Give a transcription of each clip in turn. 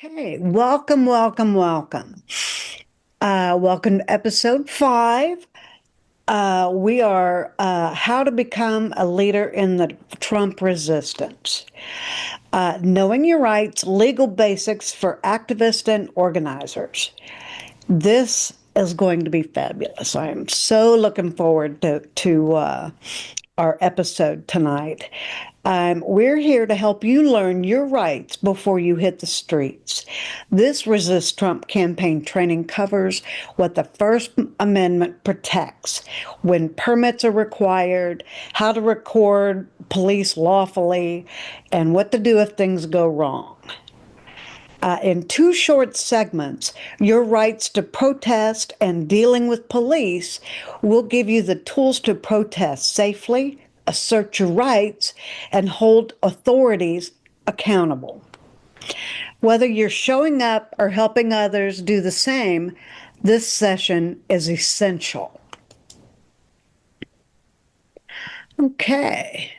Okay, welcome, welcome, welcome. Welcome to episode 5. We are How to Become a Leader in the Trump Resistance. Knowing Your Rights, Legal Basics for Activists and Organizers. This is going to be fabulous. I am so looking forward to our episode tonight. We're here to help you learn your rights before you hit the streets. This Resist Trump campaign training covers what the First Amendment protects, when permits are required, how to record police lawfully, and what to do if things go wrong. In 2 short segments, your rights to protest and dealing with police will give you the tools to protest safely, assert your rights, and hold authorities accountable. Whether you're showing up or helping others do the same, this session is essential. Okay.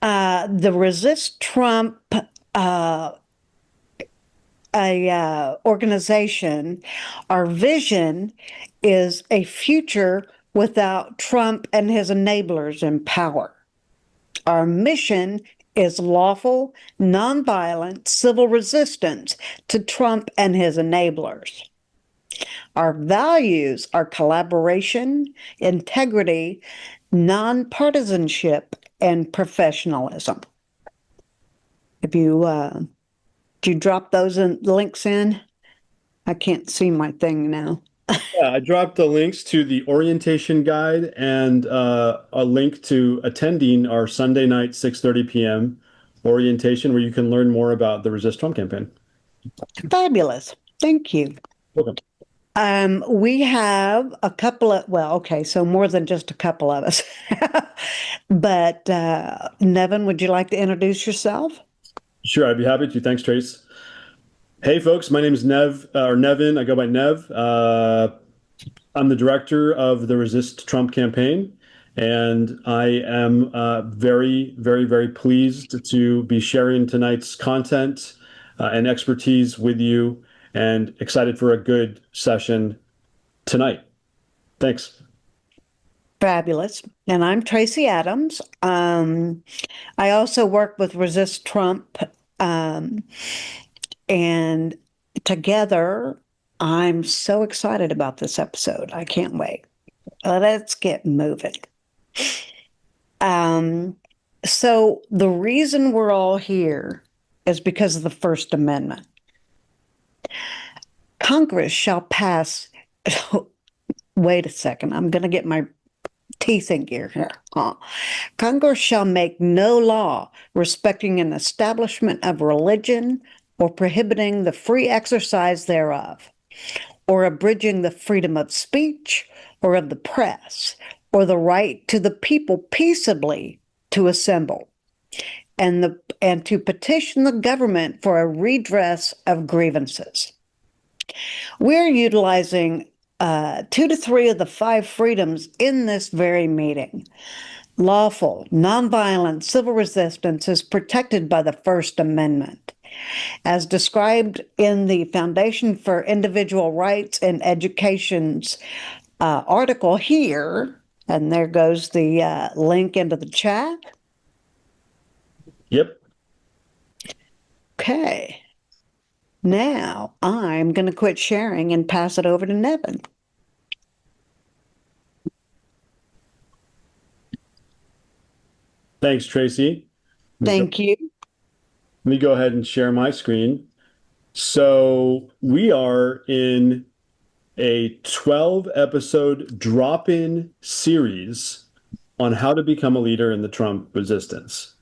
The Resist Trump organization, our vision is a future without Trump and his enablers in power. Our mission is lawful, nonviolent civil resistance to Trump and his enablers. Our values are collaboration, integrity, nonpartisanship, and professionalism. If you did you drop those links in? I can't see my thing now. Yeah, I dropped the links to the orientation guide and a link to attending our Sunday night 6:30 p.m. orientation where you can learn more about the Resist Trump campaign. Fabulous. Thank you. Welcome. We have a couple of, well, okay, so more than just a couple of us. But Nevin, would you like to introduce yourself? Sure, I'd be happy to. Thanks, Trace. Hey, folks, my name is Nevin. I go by Nev. I'm the director of the Resist Trump campaign, and I am very, very, very pleased to be sharing tonight's content and expertise with you, and excited for a good session tonight. Thanks. Fabulous. And I'm Tracy Adams. I also work with Resist Trump, and together, I'm so excited about this episode. I can't wait. Let's get moving. So the reason we're all here is because of the First Amendment. Congress shall pass. Wait a second. I'm going to get my teeth in gear here. Congress shall make no law respecting an establishment of religion or prohibiting the free exercise thereof, or abridging the freedom of speech or of the press, or the right to the people peaceably to assemble, and to petition the government for a redress of grievances. We're utilizing 2 to 3 of the 5 freedoms in this very meeting. Lawful, nonviolent civil resistance is protected by the First Amendment. As described in the Foundation for Individual Rights and Education's article here, and there goes the link into the chat. Yep. Okay. Now I'm going to quit sharing and pass it over to Nevin. Thanks, Tracy. Thank you. Let me go ahead and share my screen. So we are in a 12-episode drop-in series on how to become a leader in the Trump resistance.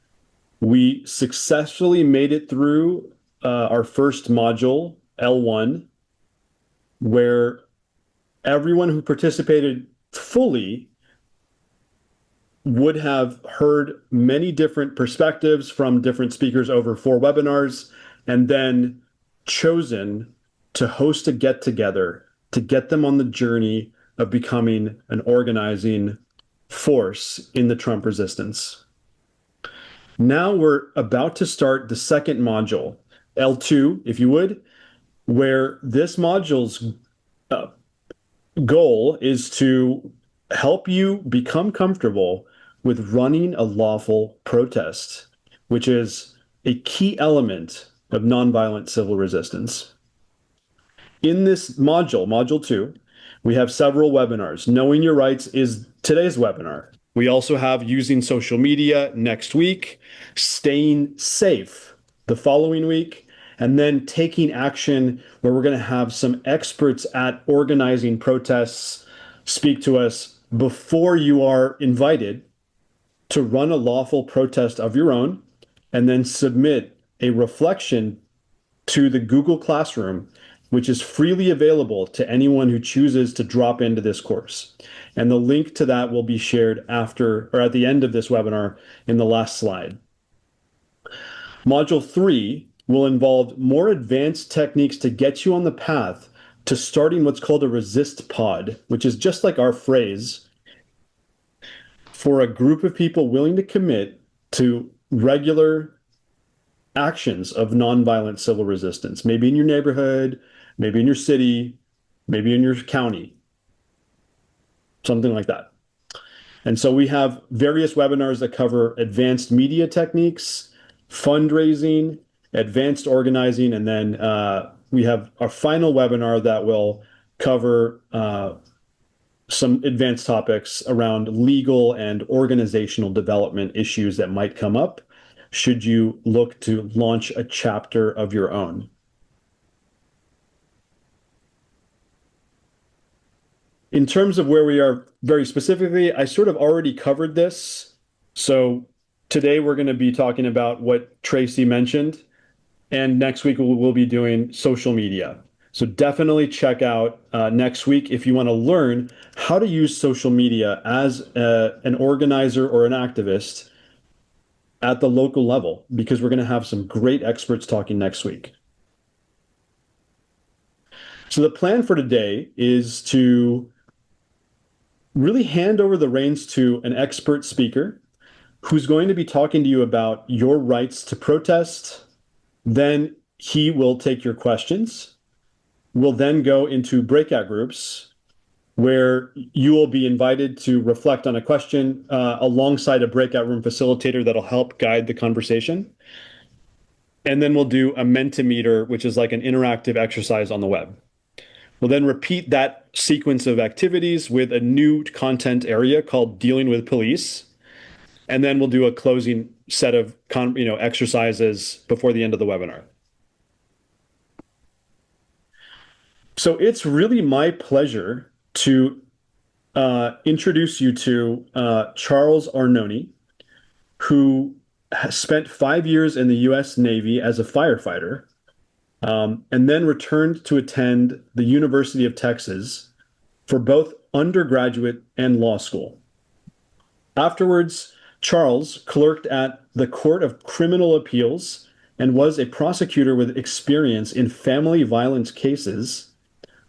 We successfully made it through our first module, L1, where everyone who participated fully would have heard many different perspectives from different speakers over 4 webinars, and then chosen to host a get-together to get them on the journey of becoming an organizing force in the Trump resistance. Now we're about to start the second module, L2, if you would, where this module's uh, goal is to help you become comfortable with running a lawful protest, which is a key element of nonviolent civil resistance. In this module, module 2, we have several webinars. Knowing Your Rights is today's webinar. We also have Using Social Media next week, Staying Safe the following week, and then Taking Action, where we're going to have some experts at organizing protests speak to us before you are invited to run a lawful protest of your own and then submit a reflection to the Google Classroom, which is freely available to anyone who chooses to drop into this course. And the link to that will be shared after or at the end of this webinar in the last slide. Module 3 will involve more advanced techniques to get you on the path to starting what's called a resist pod, which is just like our phrase for a group of people willing to commit to regular actions of nonviolent civil resistance, maybe in your neighborhood, maybe in your city, maybe in your county, something like that. And so we have various webinars that cover advanced media techniques, fundraising, advanced organizing, and then we have our final webinar that will cover some advanced topics around legal and organizational development issues that might come up should you look to launch a chapter of your own. In terms of where we are very specifically, I sort of already covered this. So today we're going to be talking about what Tracy mentioned, and next week we'll be doing social media. So definitely check out next week if you want to learn how to use social media as an organizer or an activist at the local level, because we're going to have some great experts talking next week. So the plan for today is to really hand over the reins to an expert speaker who's going to be talking to you about your rights to protest. Then he will take your questions. We'll then go into breakout groups where you will be invited to reflect on a question alongside a breakout room facilitator that'll help guide the conversation. And then we'll do a Mentimeter, which is like an interactive exercise on the web. We'll then repeat that sequence of activities with a new content area called Dealing with Police. And then we'll do a closing set of exercises before the end of the webinar. So it's really my pleasure to introduce you to Charles Arnone, who has spent 5 years in the U.S. Navy as a firefighter, and then returned to attend the University of Texas for both undergraduate and law school. Afterwards, Charles clerked at the Court of Criminal Appeals and was a prosecutor with experience in family violence cases,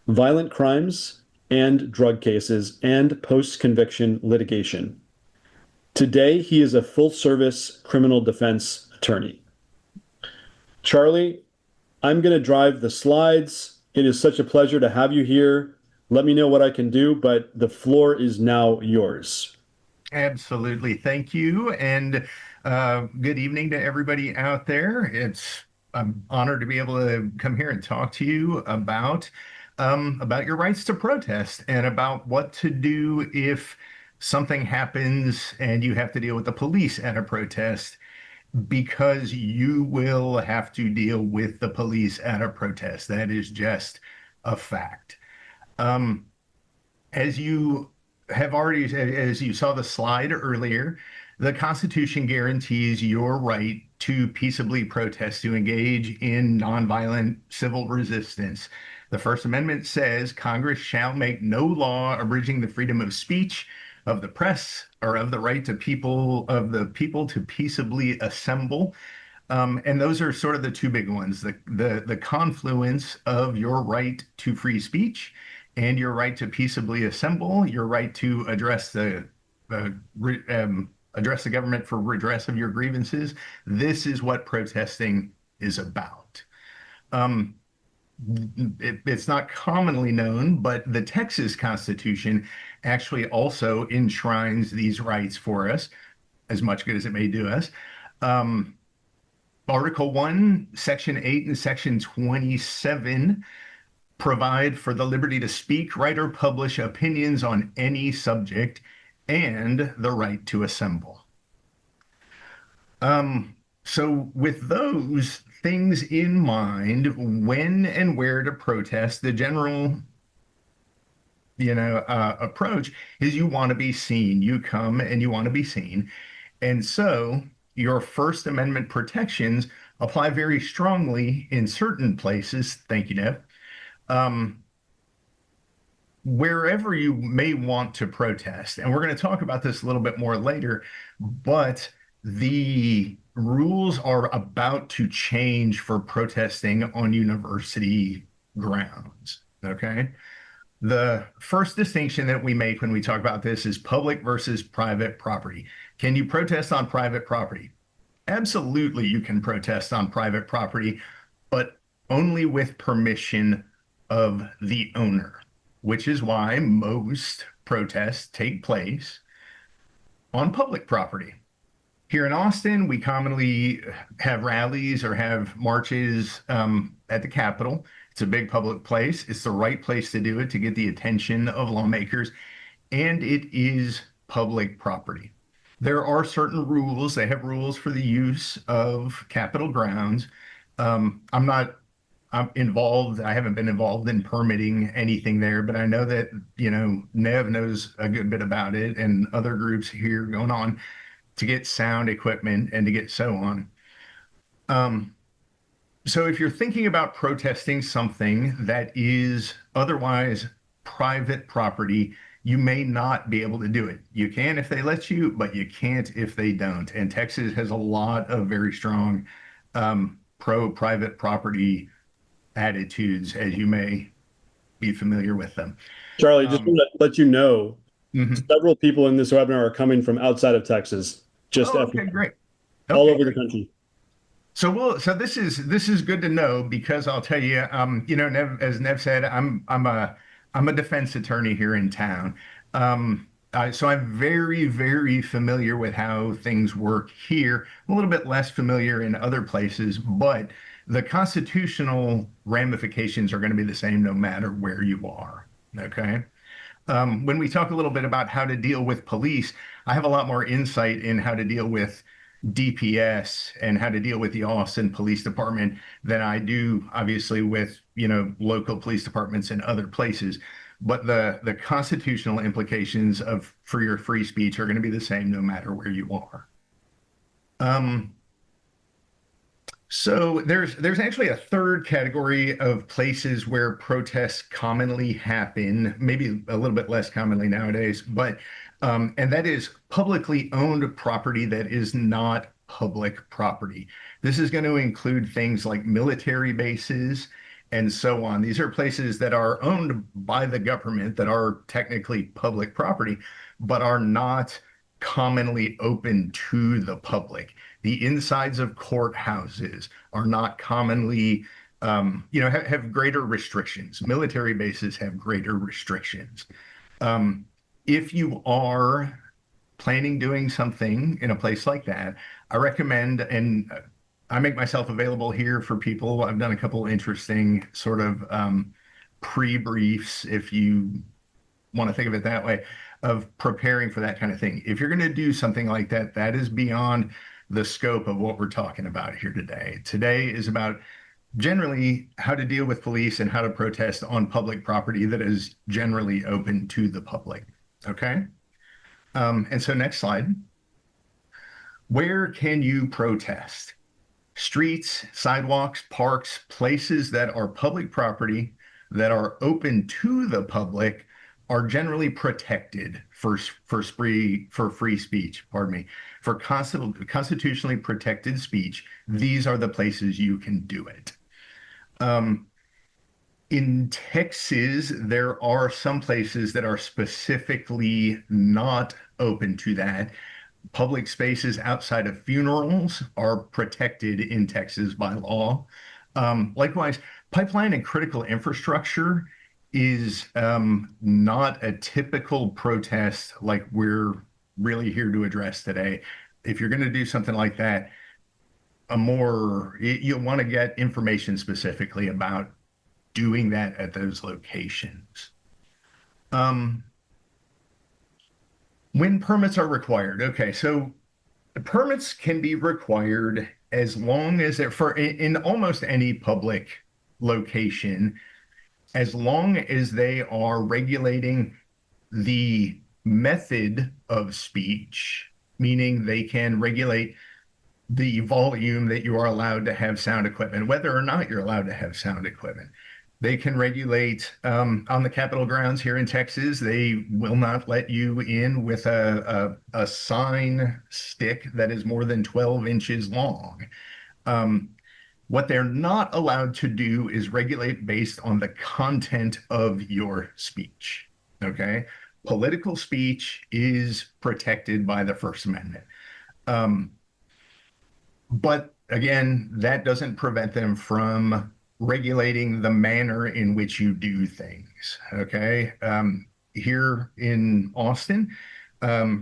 violent crimes, and drug cases, and post-conviction litigation. Today, he is a full-service criminal defense attorney. Charlie, I'm going to drive the slides. It is such a pleasure to have you here. Let me know what I can do, but the floor is now yours. Absolutely. Thank you. And good evening to everybody out there. I'm honored to be able to come here and talk to you about your rights to protest and about what to do if something happens and you have to deal with the police at a protest, because you will have to deal with the police at a protest. That is just a fact. As you as you saw the slide earlier, the Constitution guarantees your right to peaceably protest, to engage in nonviolent civil resistance. The First Amendment says Congress shall make no law abridging the freedom of speech, of the press, or of the right to the people to peaceably assemble. And those are sort of the two big ones, the confluence of your right to free speech and your right to peaceably assemble, your right to address the government for redress of your grievances. This is what protesting is about. It's not commonly known, but the Texas Constitution actually also enshrines these rights for us, as much good as it may do us. Um, Article 1, Section 8, and Section 27 provide for the liberty to speak, write, or publish opinions on any subject and the right to assemble. So with those things in mind, when and where to protest, the general, approach is you want to be seen. You come and you want to be seen. And so your First Amendment protections apply very strongly in certain places. Thank you, Deb. Um, Wherever you may want to protest, and we're going to talk about this a little bit more later, but the rules are about to change for protesting on university grounds. Okay. The first distinction that we make when we talk about this is public versus private property. Can you protest on private property? Absolutely, you can protest on private property, but only with permission of the owner, which is why most protests take place on public property. Here in Austin, we commonly have rallies or have marches at the Capitol. It's a big public place. It's the right place to do it to get the attention of lawmakers, and it is public property. There are certain rules. They have rules for the use of Capitol grounds. I'm involved. I haven't been involved in permitting anything there, but I know that, Nev knows a good bit about it and other groups here going on to get sound equipment and to get so on. So if you're thinking about protesting something that is otherwise private property, you may not be able to do it. You can if they let you, but you can't if they don't. And Texas has a lot of very strong pro-private property attitudes, as you may be familiar with them. Charlie, just want to let you know, Mhm. several people in this webinar are coming from outside of Texas, just Oh, okay, great. all Okay, over the great. country. So this is good to know because I'll tell you, Nev, as Nev said, I'm a defense attorney here in town. So I'm very, very familiar with how things work here. A little bit less familiar in other places, but the constitutional ramifications are going to be the same no matter where you are. Okay. When we talk a little bit about how to deal with police, I have a lot more insight in how to deal with DPS and how to deal with the Austin Police Department than I do, obviously, with local police departments in other places. But the constitutional implications for your free speech are going to be the same no matter where you are. So there's actually a third category of places where protests commonly happen, maybe a little bit less commonly nowadays, but and that is publicly owned property that is not public property. This is going to include things like military bases and so on. These are places that are owned by the government that are technically public property, but are not commonly open to the public. The insides of courthouses are not commonly, have greater restrictions. Military bases have greater restrictions. If you are planning doing something in a place like that, I recommend, and I make myself available here for people. I've done a couple interesting sort of pre-briefs, if you want to think of it that way, of preparing for that kind of thing. If you're going to do something like that, that is beyond the scope of what we're talking about here today. Today is about generally how to deal with police and how to protest on public property that is generally open to the public. Okay. And so next slide. Where can you protest? Streets, sidewalks, parks, places that are public property that are open to the public are generally protected for free speech, pardon me, for constitutionally protected speech. These are the places you can do it. In Texas, there are some places that are specifically not open to that. Public spaces outside of funerals are protected in Texas by law. Likewise, pipeline and critical infrastructure is not a typical protest like we're really here to address today. If you're going to do something like that, you'll want to get information specifically about doing that at those locations. When permits are required. Okay, so the permits can be required as long as in almost any public location, as long as they are regulating the method of speech, meaning they can regulate the volume that you are allowed to have sound equipment, whether or not you're allowed to have sound equipment. They can regulate on the Capitol grounds here in Texas. They will not let you in with a sign stick that is more than 12 inches long. What they're not allowed to do is regulate based on the content of your speech. Okay. Political speech is protected by the First Amendment. But again, that doesn't prevent them from regulating the manner in which you do things. Okay. Here in Austin,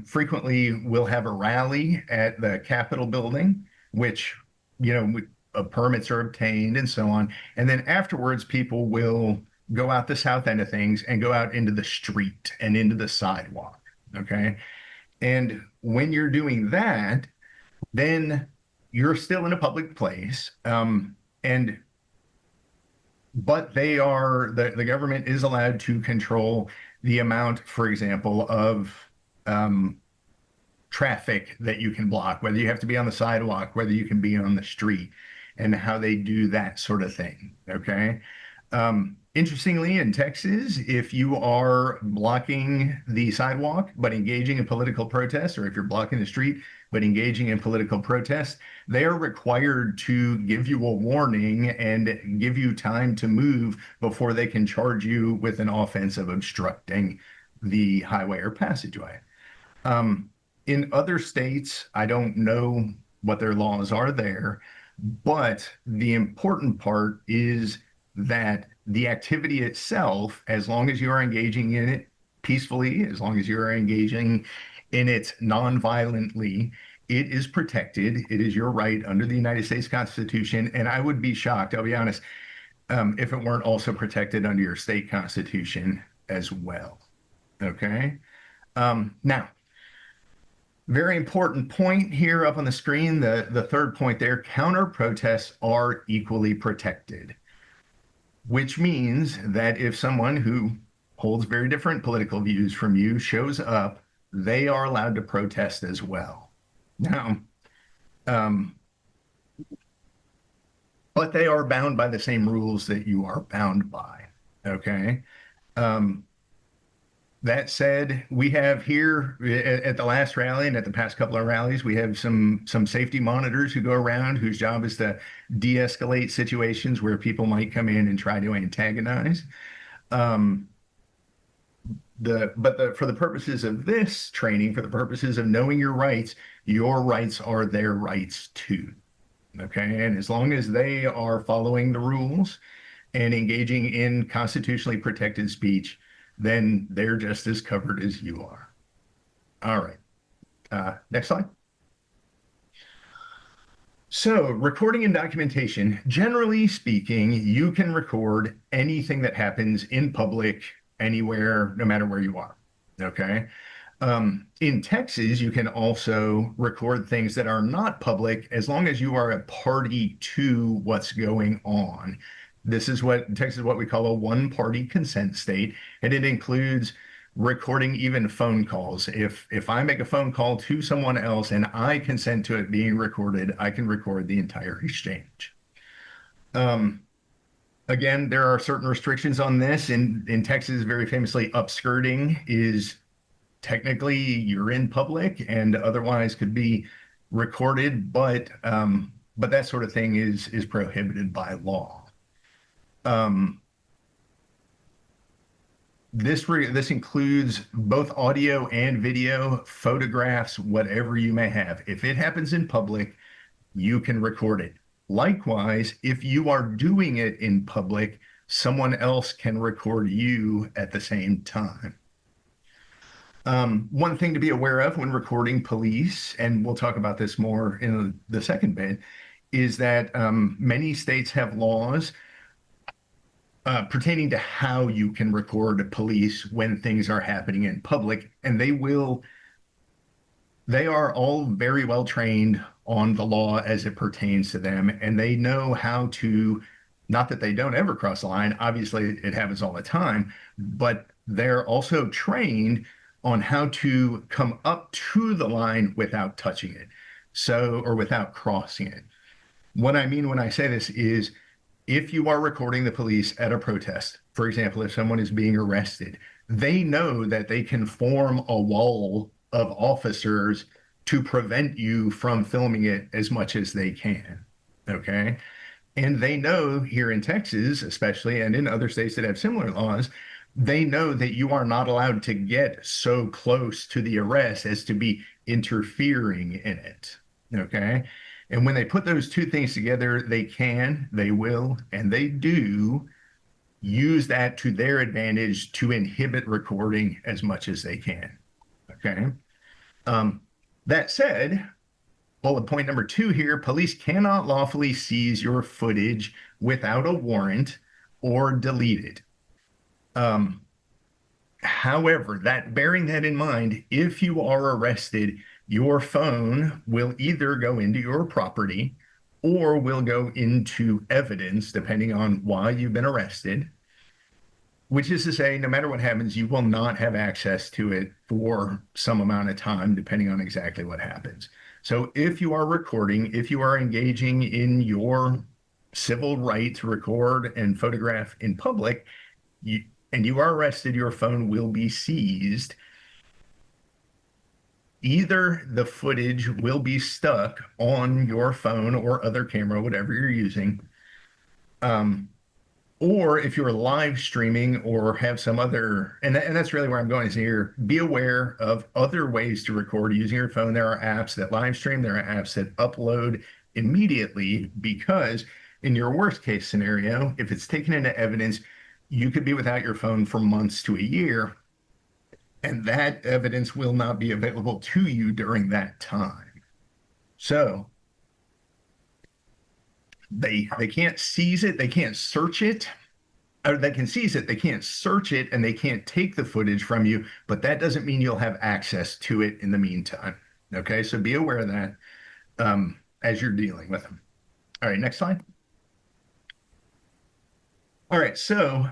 frequently we'll have a rally at the Capitol building, which, permits are obtained and so on. And then afterwards, people will go out the south end of things and go out into the street and into the sidewalk. Okay. And when you're doing that, then you're still in a public place. But the government is allowed to control the amount, for example, of traffic that you can block, whether you have to be on the sidewalk, whether you can be on the street, and how they do that sort of thing. Okay. Interestingly, in Texas, if you are blocking the sidewalk but engaging in political protest, or if you're blocking the street but engaging in political protest, they are required to give you a warning and give you time to move before they can charge you with an offense of obstructing the highway or passageway. In other states, I don't know what their laws are there, but the important part is that the activity itself, as long as you are engaging in it peacefully, as long as you are engaging in it non-violently, it is protected. It is your right under the United States Constitution. And I would be shocked, I'll be honest, if it weren't also protected under your state constitution as well. Okay. Now, very important point here up on the screen, the third point there, counter protests are equally protected, which means that if someone who holds very different political views from you shows up, they are allowed to protest as well. Now, but they are bound by the same rules that you are bound by. Okay. That said, we have here at the last rally and at the past couple of rallies, we have some safety monitors who go around whose job is to de-escalate situations where people might come in and try to antagonize. For the purposes of this training, for the purposes of knowing your rights are their rights too. Okay, and as long as they are following the rules and engaging in constitutionally protected speech, then they're just as covered as you are. All right, next slide. So recording and documentation, generally speaking, you can record anything that happens in public, anywhere, no matter where you are, okay? In Texas, you can also record things that are not public as long as you are a party to what's going on. This is Texas is what we call a one-party consent state, and it includes recording even phone calls. If I make a phone call to someone else and I consent to it being recorded, I can record the entire exchange. Again, there are certain restrictions on this. In Texas, very famously, upskirting is technically you're in public and otherwise could be recorded, but that sort of thing is prohibited by law. This includes both audio and video, photographs, whatever you may have. If it happens in public, you can record it. Likewise, if you are doing it in public, someone else can record you at the same time. One thing to be aware of when recording police, and we'll talk about this more in the second bit, is that many states have laws pertaining to how you can record police when things are happening in public, and they are all very well trained on the law as it pertains to them, and they know how to, not that they don't ever cross the line, obviously it happens all the time, but they're also trained on how to come up to the line without touching it, or without crossing it. What I mean when I say this is, if you are recording the police at a protest, for example, if someone is being arrested, they know that they can form a wall of officers to prevent you from filming it as much as they can. Okay. And they know here in Texas, especially, and in other states that have similar laws, they know that you are not allowed to get so close to the arrest as to be interfering in it. Okay. And when they put those two things together, they will, and they do use that to their advantage to inhibit recording as much as they can. Okay. That said, bullet point number 2 here, police cannot lawfully seize your footage without a warrant or delete it. However, bearing that in mind, if you are arrested, your phone will either go into your property or will go into evidence, depending on why you've been arrested, which is to say, no matter what happens, you will not have access to it for some amount of time, depending on exactly what happens. So if you are recording, if you are engaging in your civil right to record and photograph in public, and you are arrested, your phone will be seized. Either the footage will be stuck on your phone or other camera, whatever you're using, or if you're live streaming or have some other, and that's really where I'm going is here, be aware of other ways to record using your phone. There are apps that live stream, there are apps that upload immediately, because in your worst case scenario, if it's taken into evidence, you could be without your phone for months to a year, and that evidence will not be available to you during that time. So they can't seize it, they can't search it, or they can seize it, they can't search it, and they can't take the footage from you, but that doesn't mean you'll have access to it in the meantime. Okay, so be aware of that as you're dealing with them. All right, next slide. All right, so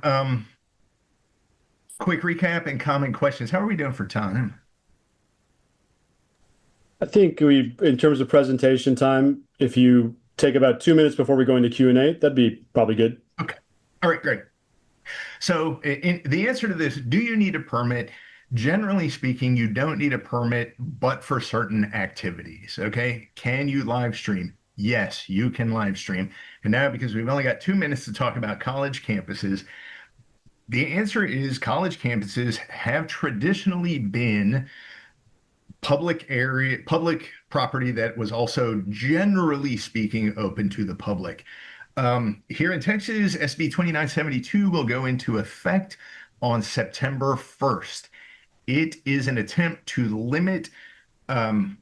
quick recap and common questions. How are we doing for time? I think in terms of presentation time, if you take about 2 minutes before we go into Q&A, that'd be probably good. Okay. All right, great. So the answer to this, do you need a permit? Generally speaking, you don't need a permit, but for certain activities, okay? Can you live stream? Yes, you can live stream. And now, because we've only got 2 minutes to talk about college campuses, the answer is college campuses have traditionally been public property that was also, generally speaking, open to the public. Here in Texas, SB 2972 will go into effect on September 1st. It is an attempt to limit, and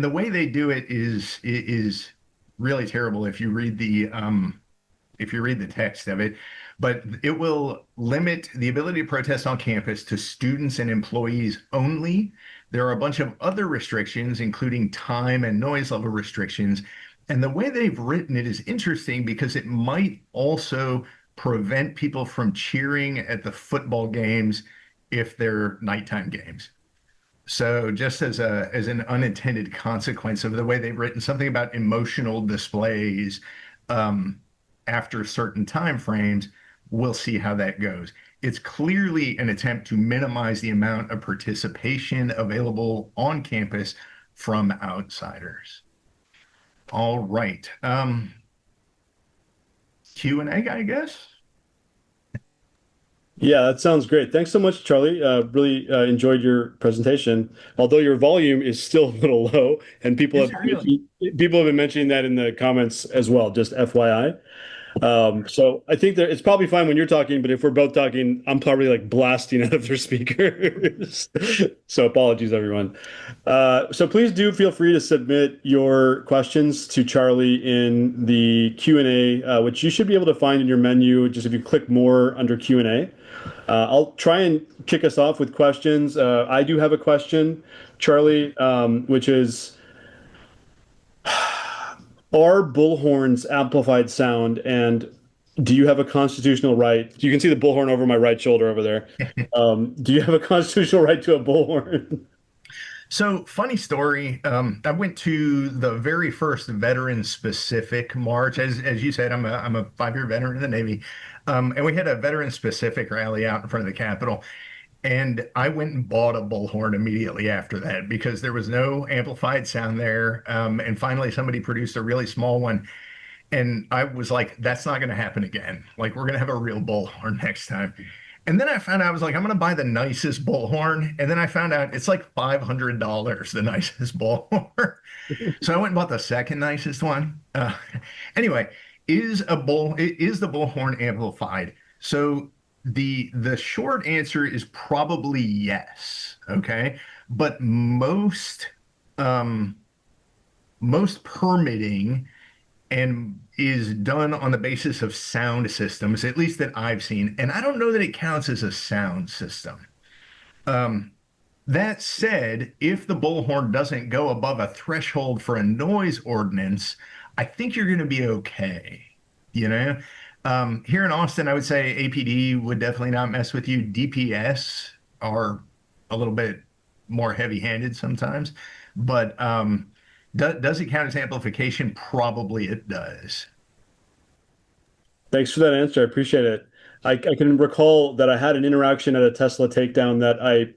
the way they do it is really terrible if you read the text of it, but it will limit the ability to protest on campus to students and employees only. There are a bunch of other restrictions, including time and noise level restrictions. And the way they've written it is interesting because it might also prevent people from cheering at the football games if they're nighttime games. So just as an unintended consequence of the way they've written something about emotional displays after certain time frames, we'll see how that goes. It's clearly an attempt to minimize the amount of participation available on campus from outsiders. All right. Q&A, I guess? Yeah, that sounds great. Thanks so much, Charlie. Really enjoyed your presentation. Although your volume is still a little low, and Is it really? people have been mentioning that in the comments as well. Just FYI. So I think that it's probably fine when you're talking, but if we're both talking, I'm probably like blasting out of their speakers. So apologies, everyone. So please do feel free to submit your questions to Charlie in the Q&A, which you should be able to find in your menu. Just if you click more under Q&A. I'll try and kick us off with questions. I do have a question, Charlie, which is, are bullhorns amplified sound, and do you have a constitutional right? You can see the bullhorn over my right shoulder over there. Do you have a constitutional right to a bullhorn? So, funny story. I went to the very first veteran-specific march. As you said, I'm a 5-year veteran of the Navy, and we had a veteran-specific rally out in front of the Capitol. And I went and bought a bullhorn immediately after that because there was no amplified sound there. And finally, somebody produced a really small one. And I was like, that's not going to happen again. Like, we're going to have a real bullhorn next time. And then I found out, I was like, I'm going to buy the nicest bullhorn. And then I found out it's like $500, the nicest bullhorn. So I went and bought the second nicest one. Anyway, is the bullhorn amplified? So the short answer is probably yes. Okay, but most permitting and is done on the basis of sound systems, at least that I've seen. And I don't know that it counts as a sound system. Um, that said, if the bullhorn doesn't go above a threshold for a noise ordinance, I think you're going to be okay. You know, here in Austin, I would say APD would definitely not mess with you. DPS are a little bit more heavy-handed sometimes, but does it count as amplification? Probably it does. Thanks for that answer. I appreciate it. I can recall that I had an interaction at a Tesla takedown that I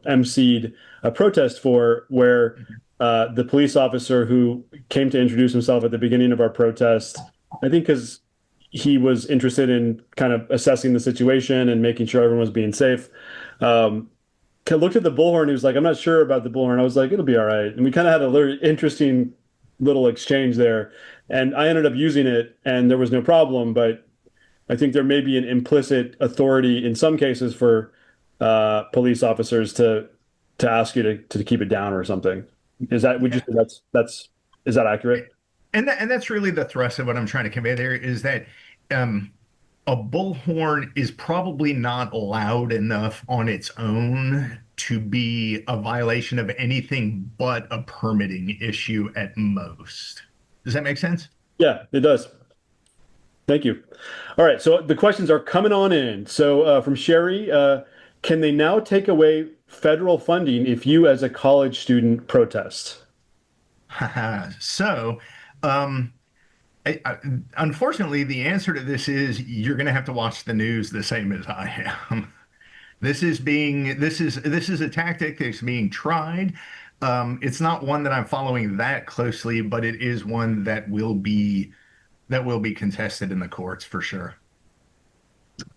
emceed a protest for, where the police officer who came to introduce himself at the beginning of our protest, I think because he was interested in kind of assessing the situation and making sure everyone was being safe, looked at the bullhorn. He was like, "I'm not sure about the bullhorn." I was like, "It'll be all right." And we kind of had a little interesting little exchange there. And I ended up using it, and there was no problem. But I think there may be an implicit authority in some cases for police officers to ask you to keep it down or something. Is that would you Yeah. say that's is that accurate? And that's really the thrust of what I'm trying to convey there is that um, a bullhorn is probably not loud enough on its own to be a violation of anything but a permitting issue at most. Does that make sense? Yeah, it does. Thank you. All right, so the questions are coming on in. So from Sherry, can they now take away federal funding if you, as a college student, protest? So, um, unfortunately, the answer to this is you're going to have to watch the news the same as I am. This is a tactic that's being tried. It's not one that I'm following that closely, but it is one that will be contested in the courts for sure.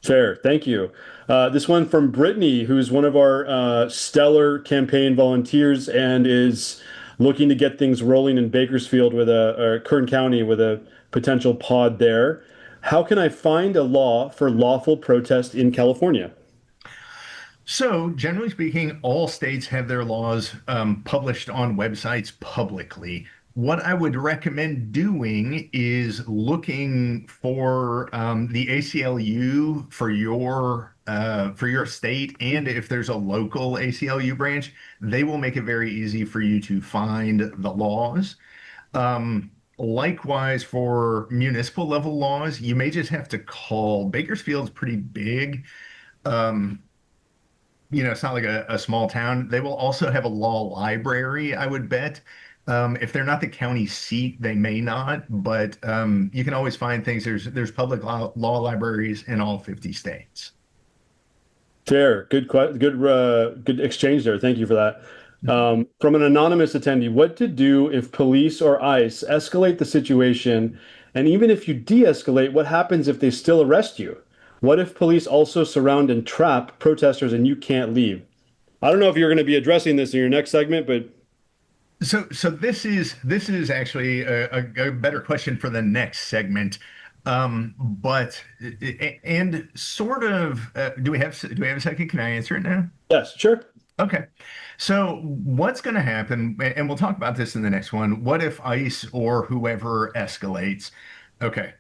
Fair. Thank you. This one from Brittany, who's one of our stellar campaign volunteers and is looking to get things rolling in Bakersfield with or Kern County with a potential pod there. How can I find a law for lawful protest in California? So, generally speaking, all states have their laws published on websites publicly. What I would recommend doing is looking for the ACLU for your state, and if there's a local ACLU branch, they will make it very easy for you to find the laws. Likewise, for municipal level laws, you may just have to call. Bakersfield's pretty big. Um, it's not like a small town. They will also have a law library, I would bet. If they're not the county seat, they may not, but you can always find things. There's public law libraries in all 50 states. Fair. Good exchange there. Thank you for that. From an anonymous attendee, what to do if police or ICE escalate the situation, and even if you de-escalate, what happens if they still arrest you? What if police also surround and trap protesters and you can't leave? I don't know if you're going to be addressing this in your next segment, but So this is actually a better question for the next segment. But and sort of do we have a second? Can I answer it now? yes, sure. Okay. So what's going to happen, and we'll talk about this in the next one. What if ICE or whoever escalates? Okay.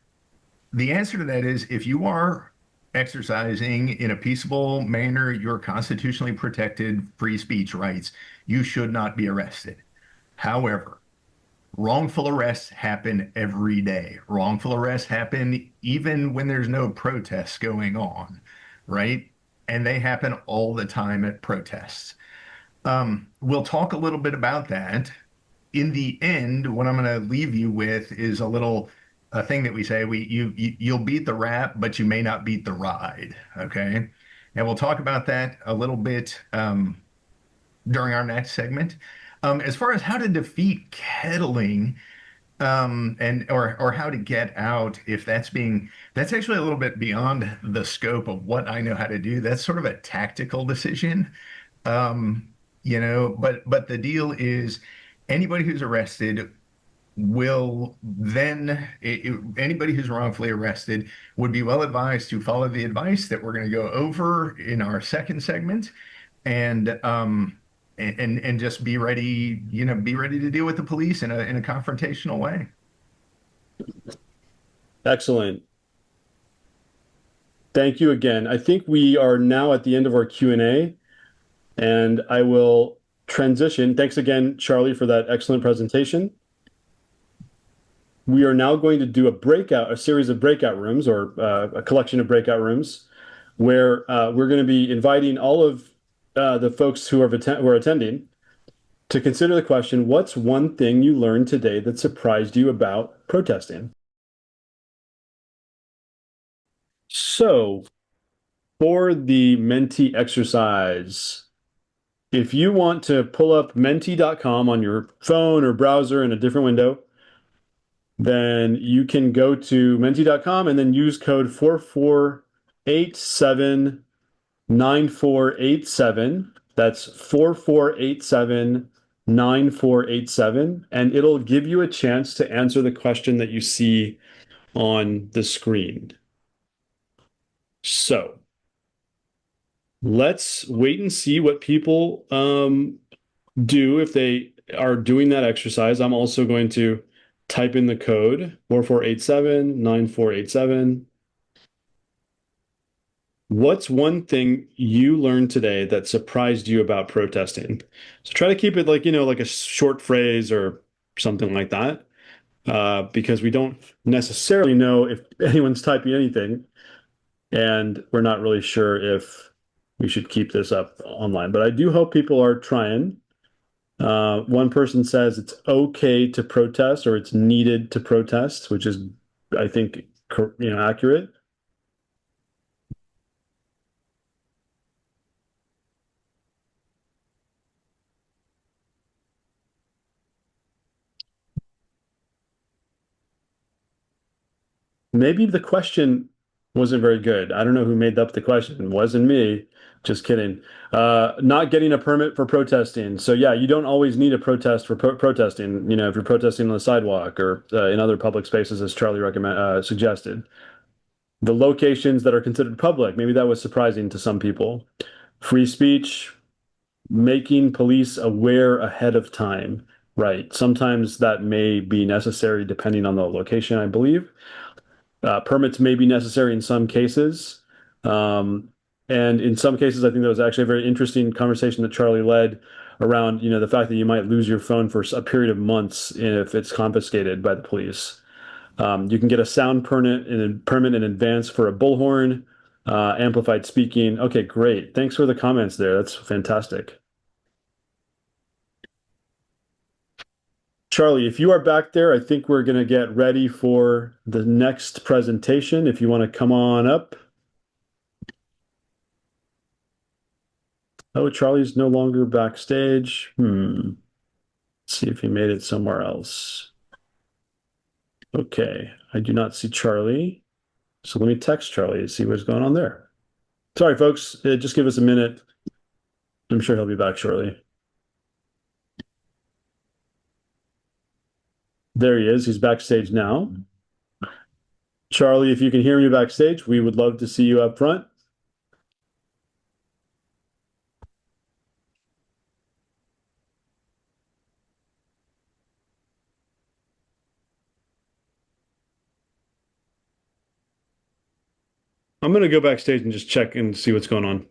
The answer to that is if you are exercising in a peaceable manner your constitutionally protected free speech rights, you should not be arrested. However, wrongful arrests happen every day. Wrongful arrests happen even when there's no protests going on, right? And they happen all the time at protests. We'll talk a little bit about that. In the end, what I'm going to leave you with is a thing that we say you'll beat the rap, but you may not beat the ride. Okay, and we'll talk about that a little bit during our next segment. As far as how to defeat kettling, and or how to get out if that's actually a little bit beyond the scope of what I know how to do. That's sort of a tactical decision. Um, but the deal is anybody who's arrested will then anybody who's wrongfully arrested would be well advised to follow the advice that we're going to go over in our second segment and just be ready, be ready to deal with the police in a confrontational way. Excellent. Thank you again. I think we are now at the end of our Q&A, and I will transition. Thanks again, Charlie, for that excellent presentation. We are now going to do a series of breakout rooms or a collection of breakout rooms where we're going to be inviting all of the folks who are attending to consider the question, what's one thing you learned today that surprised you about protesting? So for the Menti exercise, if you want to pull up menti.com on your phone or browser in a different window, then you can go to menti.com and then use code 44879487. That's 44879487, and it'll give you a chance to answer the question that you see on the screen. So let's wait and see what people do if they are doing that exercise. I'm also going to type in the code 44879487. What's one thing you learned today that surprised you about protesting? So try to keep it like a short phrase or something like that, because we don't necessarily know if anyone's typing anything, and we're not really sure if we should keep this up online. But I do hope people are trying. One person says it's okay to protest or it's needed to protest, which is, I think, accurate. Maybe the question wasn't very good. I don't know who made up the question. It wasn't me. Just kidding. Not getting a permit for protesting. So yeah, you don't always need a protest for protesting. If you're protesting on the sidewalk or in other public spaces, as Charlie suggested. The locations that are considered public, maybe that was surprising to some people. Free speech, making police aware ahead of time. Right. Sometimes that may be necessary depending on the location, I believe. Permits may be necessary in some cases. And in some cases, I think that was actually a very interesting conversation that Charlie led around, the fact that you might lose your phone for a period of months if it's confiscated by the police. You can get a sound permit in advance for a bullhorn, amplified speaking. Okay, great. Thanks for the comments there. That's fantastic. Charlie, if you are back there, I think we're going to get ready for the next presentation. If you want to come on up. Oh, Charlie's no longer backstage. Let's see if he made it somewhere else. Okay, I do not see Charlie. So let me text Charlie to see what's going on there. Sorry, folks. Just give us a minute. I'm sure he'll be back shortly. There he is. He's backstage now. Charlie, if you can hear me backstage, we would love to see you up front. I'm going to go backstage and just check and see what's going on.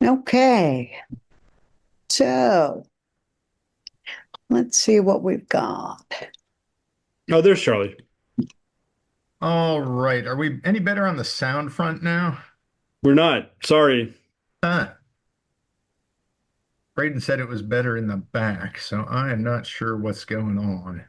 Okay. So let's see what we've got. Oh, there's Charlie. All right. Are we any better on the sound front now? We're not. Sorry. Braden said it was better in the back, so I am not sure what's going on.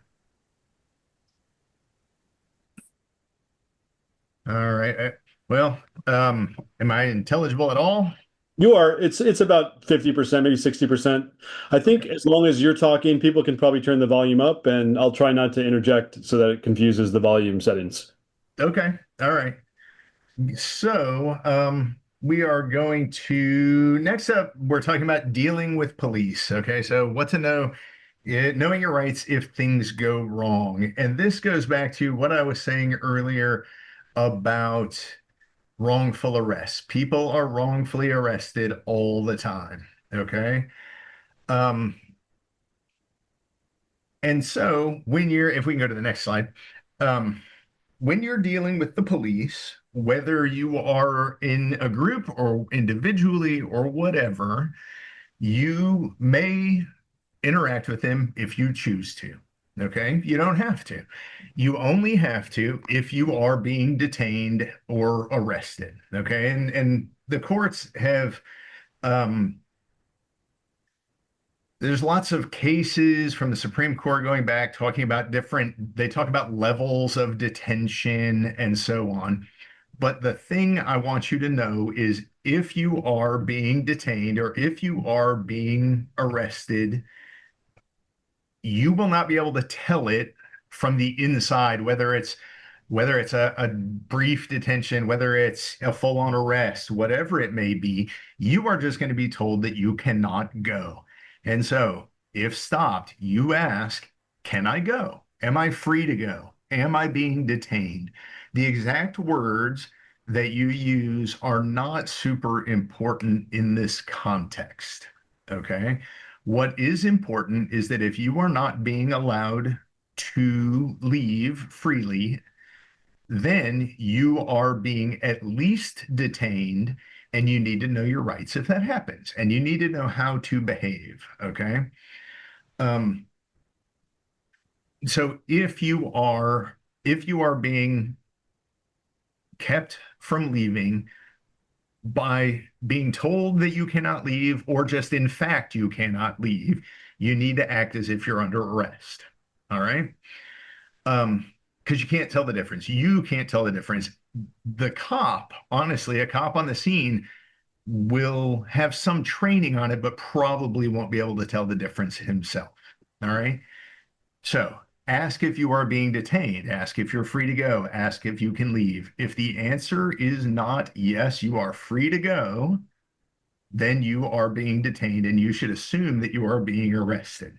All right. Well, am I intelligible at all? You are. It's about 50%, maybe 60%. I think as long as you're talking, people can probably turn the volume up, and I'll try not to interject so that it confuses the volume settings. Okay. All right. So, we are going to next up, we're talking about dealing with police. Okay. So, what to know, knowing your rights if things go wrong. And this goes back to what I was saying earlier about wrongful arrests. People are wrongfully arrested all the time. Okay. Um, and so if we can go to the next slide, when you're dealing with the police, whether you are in a group or individually or whatever, you may interact with them if you choose to. Okay. You don't have to. You only have to if you are being detained or arrested. Okay. And the courts have, there's lots of cases from the Supreme Court going back talking about they talk about levels of detention and so on. But the thing I want you to know is if you are being detained or if you are being arrested, you will not be able to tell it from the inside, whether it's a brief detention, whether it's a full-on arrest, whatever it may be, you are just going to be told that you cannot go. And so if stopped, you ask, can I go? Am I free to go? Am I being detained? The exact words that you use are not super important in this context. Okay. What is important is that if you are not being allowed to leave freely, then you are being at least detained, and you need to know your rights if that happens, and you need to know how to behave. Okay. So if you are being kept from leaving by being told that you cannot leave, or just in fact you cannot leave, you need to act as if you're under arrest. All right. Because you can't tell the difference. You can't tell the difference. The cop, honestly, a cop on the scene will have some training on it, but probably won't be able to tell the difference himself. All right. So ask if you are being detained. Ask if you're free to go. Ask if you can leave. If the answer is not yes, you are free to go, then you are being detained and you should assume that you are being arrested.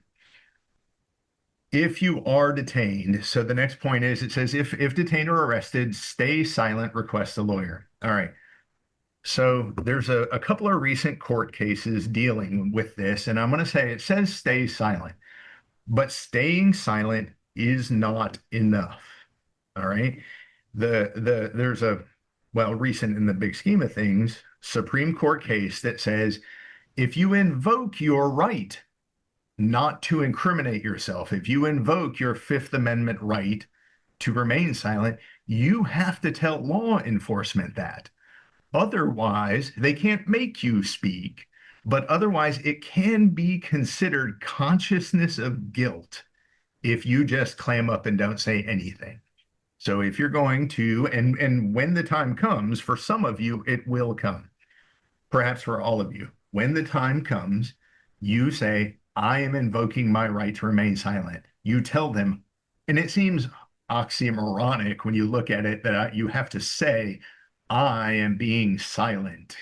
If you are detained, so the next point is it says if detained or arrested, stay silent, request a lawyer. All right. So there's a couple of recent court cases dealing with this, and I'm going to say it says stay silent, but staying silent is not enough. All right. There's recent in the big scheme of things, Supreme Court case that says if you invoke your right not to incriminate yourself, if you invoke your Fifth Amendment right to remain silent, you have to tell law enforcement that. Otherwise, they can't make you speak, but otherwise it can be considered consciousness of guilt if you just clam up and don't say anything. So if you're going to, and when the time comes, for some of you, it will come, perhaps for all of you, when the time comes, you say, I am invoking my right to remain silent. You tell them And it seems oxymoronic when you look at it that you have to say, I am being silent.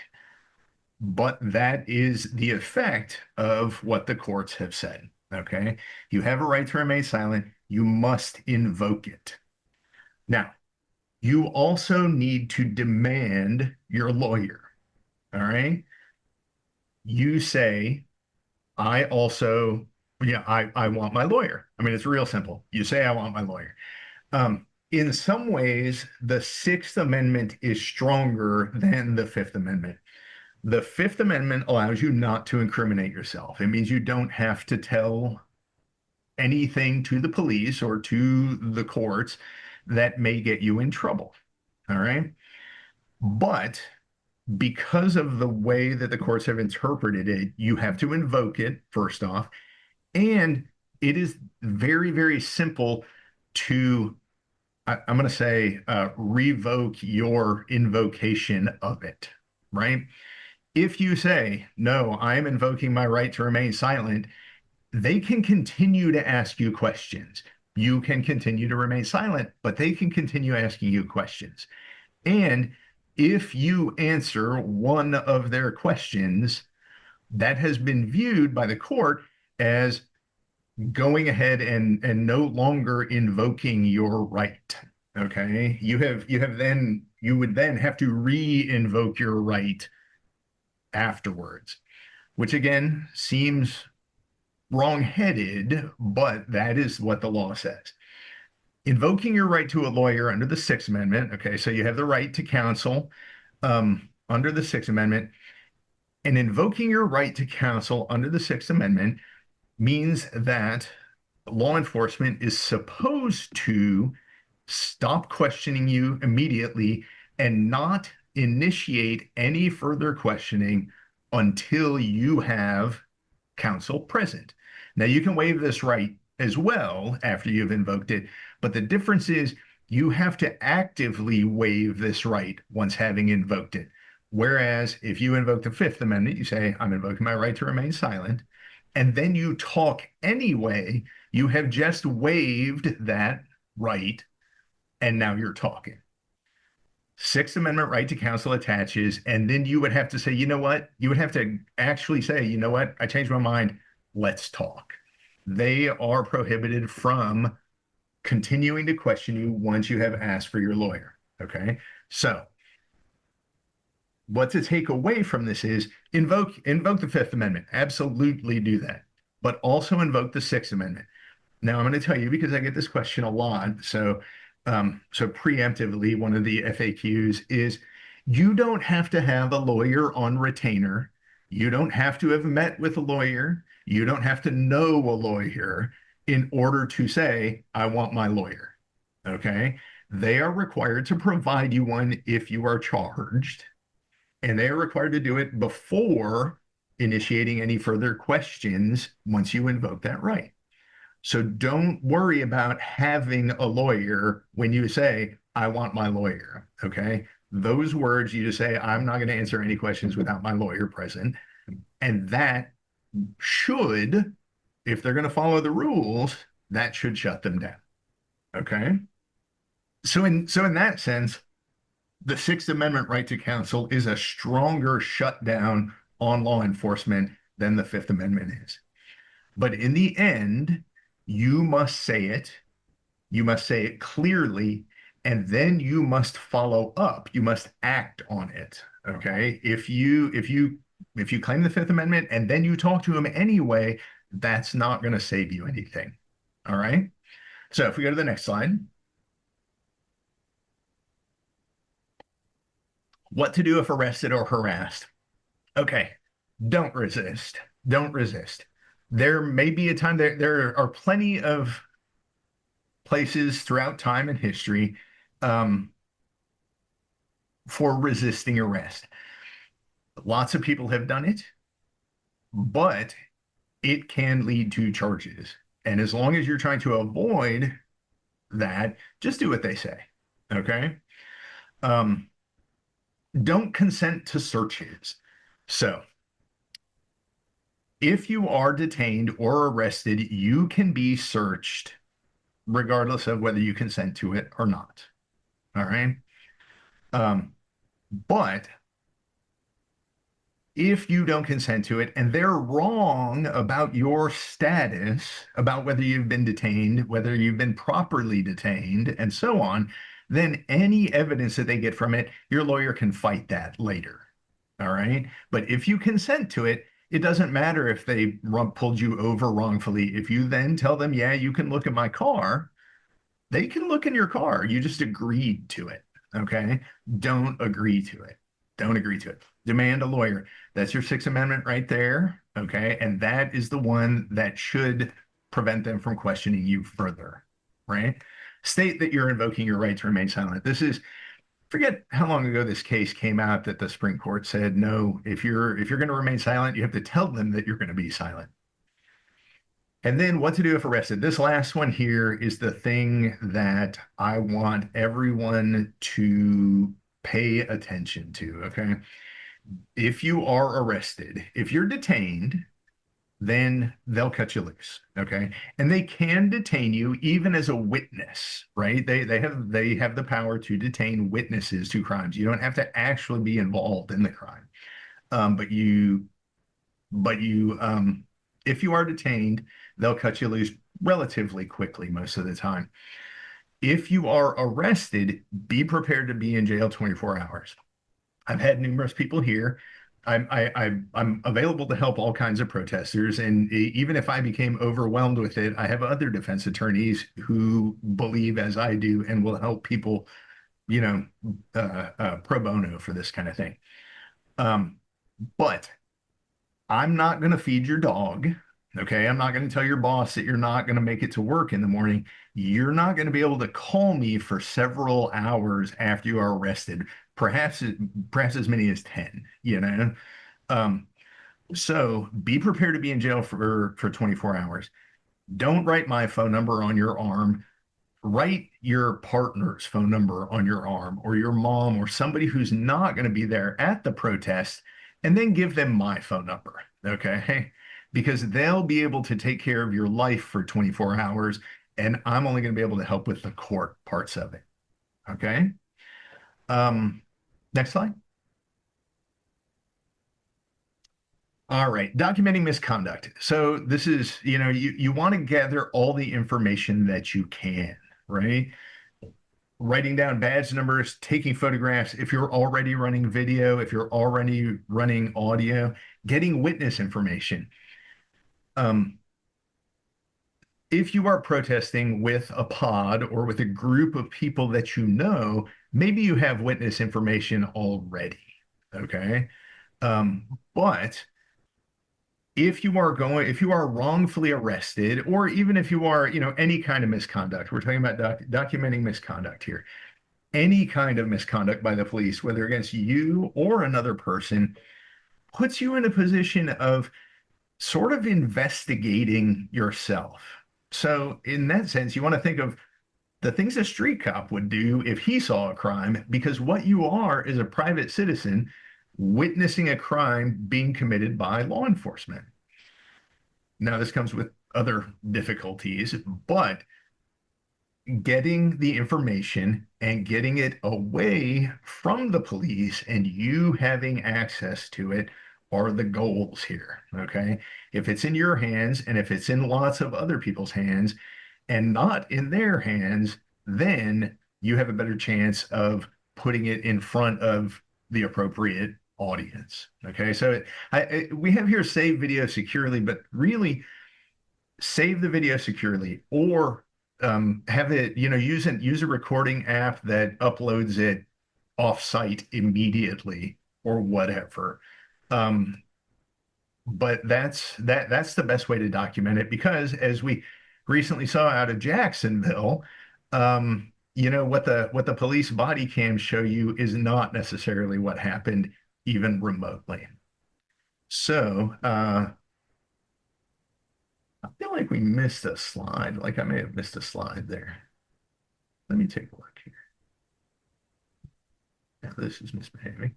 But that is the effect of what the courts have said. Okay. You have a right to remain silent. You must invoke it. Now, you also need to demand your lawyer. All right. You say, I also, yeah, I want my lawyer. I mean, it's real simple. You say, I want my lawyer. In some ways, the Sixth Amendment is stronger than the Fifth Amendment. The Fifth Amendment allows you not to incriminate yourself. It means you don't have to tell anything to the police or to the courts that may get you in trouble. All right. But because of the way that the courts have interpreted it, you have to invoke it first off. And it is very, very simple to, I'm going to say, revoke your invocation of it, right? If you say, no, I am invoking my right to remain silent, they can continue to ask you questions. You can continue to remain silent, but they can continue asking you questions. And if you answer one of their questions, that has been viewed by the court as going ahead and no longer invoking your right. Okay. You would then have to re-invoke your right afterwards, which again seems wrong-headed, but that is what the law says. Invoking your right to a lawyer under the Sixth Amendment. Okay, so you have the right to counsel under the Sixth Amendment, and invoking your right to counsel under the Sixth Amendment means that law enforcement is supposed to stop questioning you immediately and not initiate any further questioning until you have counsel present. Now, you can waive this right as well after you've invoked it, but the difference is you have to actively waive this right once having invoked it. Whereas if you invoke the Fifth Amendment, you say, I'm invoking my right to remain silent, and then you talk anyway, you have just waived that right, and now you're talking. Sixth Amendment right to counsel attaches, and then you would have to say, you know what? You would have to actually say, you know what? I changed my mind. Let's talk. They are prohibited from continuing to question you once you have asked for your lawyer. Okay. So what to take away from this is invoke the Fifth Amendment. Absolutely do that. But also invoke the Sixth Amendment. Now I'm going to tell you because I get this question a lot. So preemptively, one of the FAQs is you don't have to have a lawyer on retainer. You don't have to have met with a lawyer. You don't have to know a lawyer in order to say, I want my lawyer. Okay. They are required to provide you one if you are charged, and they are required to do it before initiating any further questions once you invoke that right. So don't worry about having a lawyer when you say, I want my lawyer. Okay. Those words, you just say, I'm not going to answer any questions without my lawyer present. And that should, if they're going to follow the rules, that should shut them down. Okay. So in that sense, the Sixth Amendment right to counsel is a stronger shutdown on law enforcement than the Fifth Amendment is. But in the end, you must say it. You must say it clearly, and then you must follow up. You must act on it. Okay. If you claim the Fifth Amendment and then you talk to him anyway, that's not going to save you anything. All right. So if we go to the next slide. What to do if arrested or harassed? Okay. Don't resist. Don't resist. There may be a time there are plenty of places throughout time and history for resisting arrest. Lots of people have done it, but it can lead to charges. And as long as you're trying to avoid that, just do what they say. Okay. Don't consent to searches. So if you are detained or arrested, you can be searched regardless of whether you consent to it or not. All right. But if you don't consent to it and they're wrong about your status, about whether you've been detained, whether you've been properly detained, and so on, then any evidence that they get from it, your lawyer can fight that later. All right. But if you consent to it, it doesn't matter if they pulled you over wrongfully. If you then tell them, yeah, you can look at my car, they can look in your car. You just agreed to it. Okay. Don't agree to it. Don't agree to it. Demand a lawyer. That's your Sixth Amendment right there. Okay. And that is the one that should prevent them from questioning you further. Right. State that you're invoking your right to remain silent. This is, forget how long ago this case came out that the Supreme Court said, no, if you're going to remain silent, you have to tell them that you're going to be silent. And then what to do if arrested. This last one here is the thing that I want everyone to pay attention to. Okay. If you are arrested, if you're detained, then they'll cut you loose. Okay. And they can detain you even as a witness, right? They have the power to detain witnesses to crimes. You don't have to actually be involved in the crime. But if you are detained, they'll cut you loose relatively quickly most of the time. If you are arrested, be prepared to be in jail 24 hours. I've had numerous people here. I'm available to help all kinds of protesters. And even if I became overwhelmed with it, I have other defense attorneys who believe as I do and will help people, pro bono for this kind of thing. But I'm not going to feed your dog. Okay. I'm not going to tell your boss that you're not going to make it to work in the morning. You're not going to be able to call me for several hours after you are arrested, perhaps as many as 10, So be prepared to be in jail for 24 hours. Don't write my phone number on your arm. Write your partner's phone number on your arm, or your mom, or somebody who's not going to be there at the protest, and then give them my phone number. Okay. Because they'll be able to take care of your life for 24 hours, and I'm only going to be able to help with the court parts of it. Okay. Next slide. All right, documenting misconduct. So this is, you want to gather all the information that you can, right? Writing down badge numbers, taking photographs. If you're already running video, if you're already running audio, getting witness information. If you are protesting with a pod or with a group of people that you know, maybe you have witness information already, okay? But if you are wrongfully arrested, or even if you are, any kind of misconduct, we're talking about documenting misconduct here, any kind of misconduct by the police, whether against you or another person, puts you in a position of sort of investigating yourself. So in that sense, you want to think of the things a street cop would do if he saw a crime, because what you are is a private citizen witnessing a crime being committed by law enforcement. Now, this comes with other difficulties, but getting the information and getting it away from the police and you having access to it are the goals here. Okay. If it's in your hands and if it's in lots of other people's hands and not in their hands, then you have a better chance of putting it in front of the appropriate audience. Okay. So we have here save video securely, but really save the video securely, or have it, use a recording app that uploads it off-site immediately or whatever. But that's the best way to document it, because as we recently saw out of Jacksonville, what the police body cams show you is not necessarily what happened even remotely. So I feel like we missed a slide. Like I may have missed a slide there. Let me take a look here. Now this is misbehaving.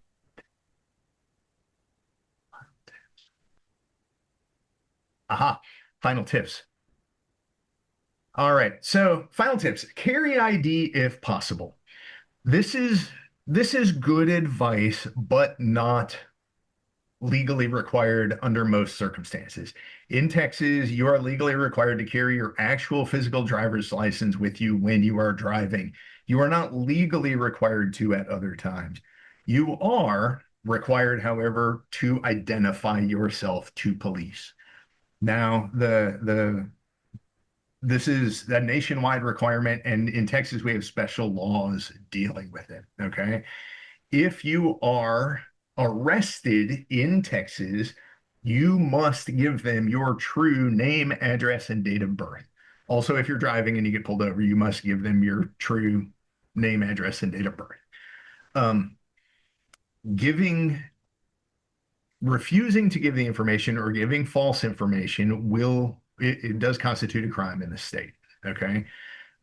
Aha, final tips. All right. So final tips, carry ID if possible. This is this is good advice, but not legally required under most circumstances. In Texas, you are legally required to carry your actual physical driver's license with you when you are driving. You are not legally required to at other times. You are required, however, to identify yourself to police. Now, this is a nationwide requirement, and in Texas, we have special laws dealing with it. Okay. If you are arrested in Texas, you must give them your true name, address, and date of birth. Also, if you're driving and you get pulled over, you must give them your true name, address, and date of birth. Um, giving, refusing to give the information or giving false information it does constitute a crime in the state. Okay.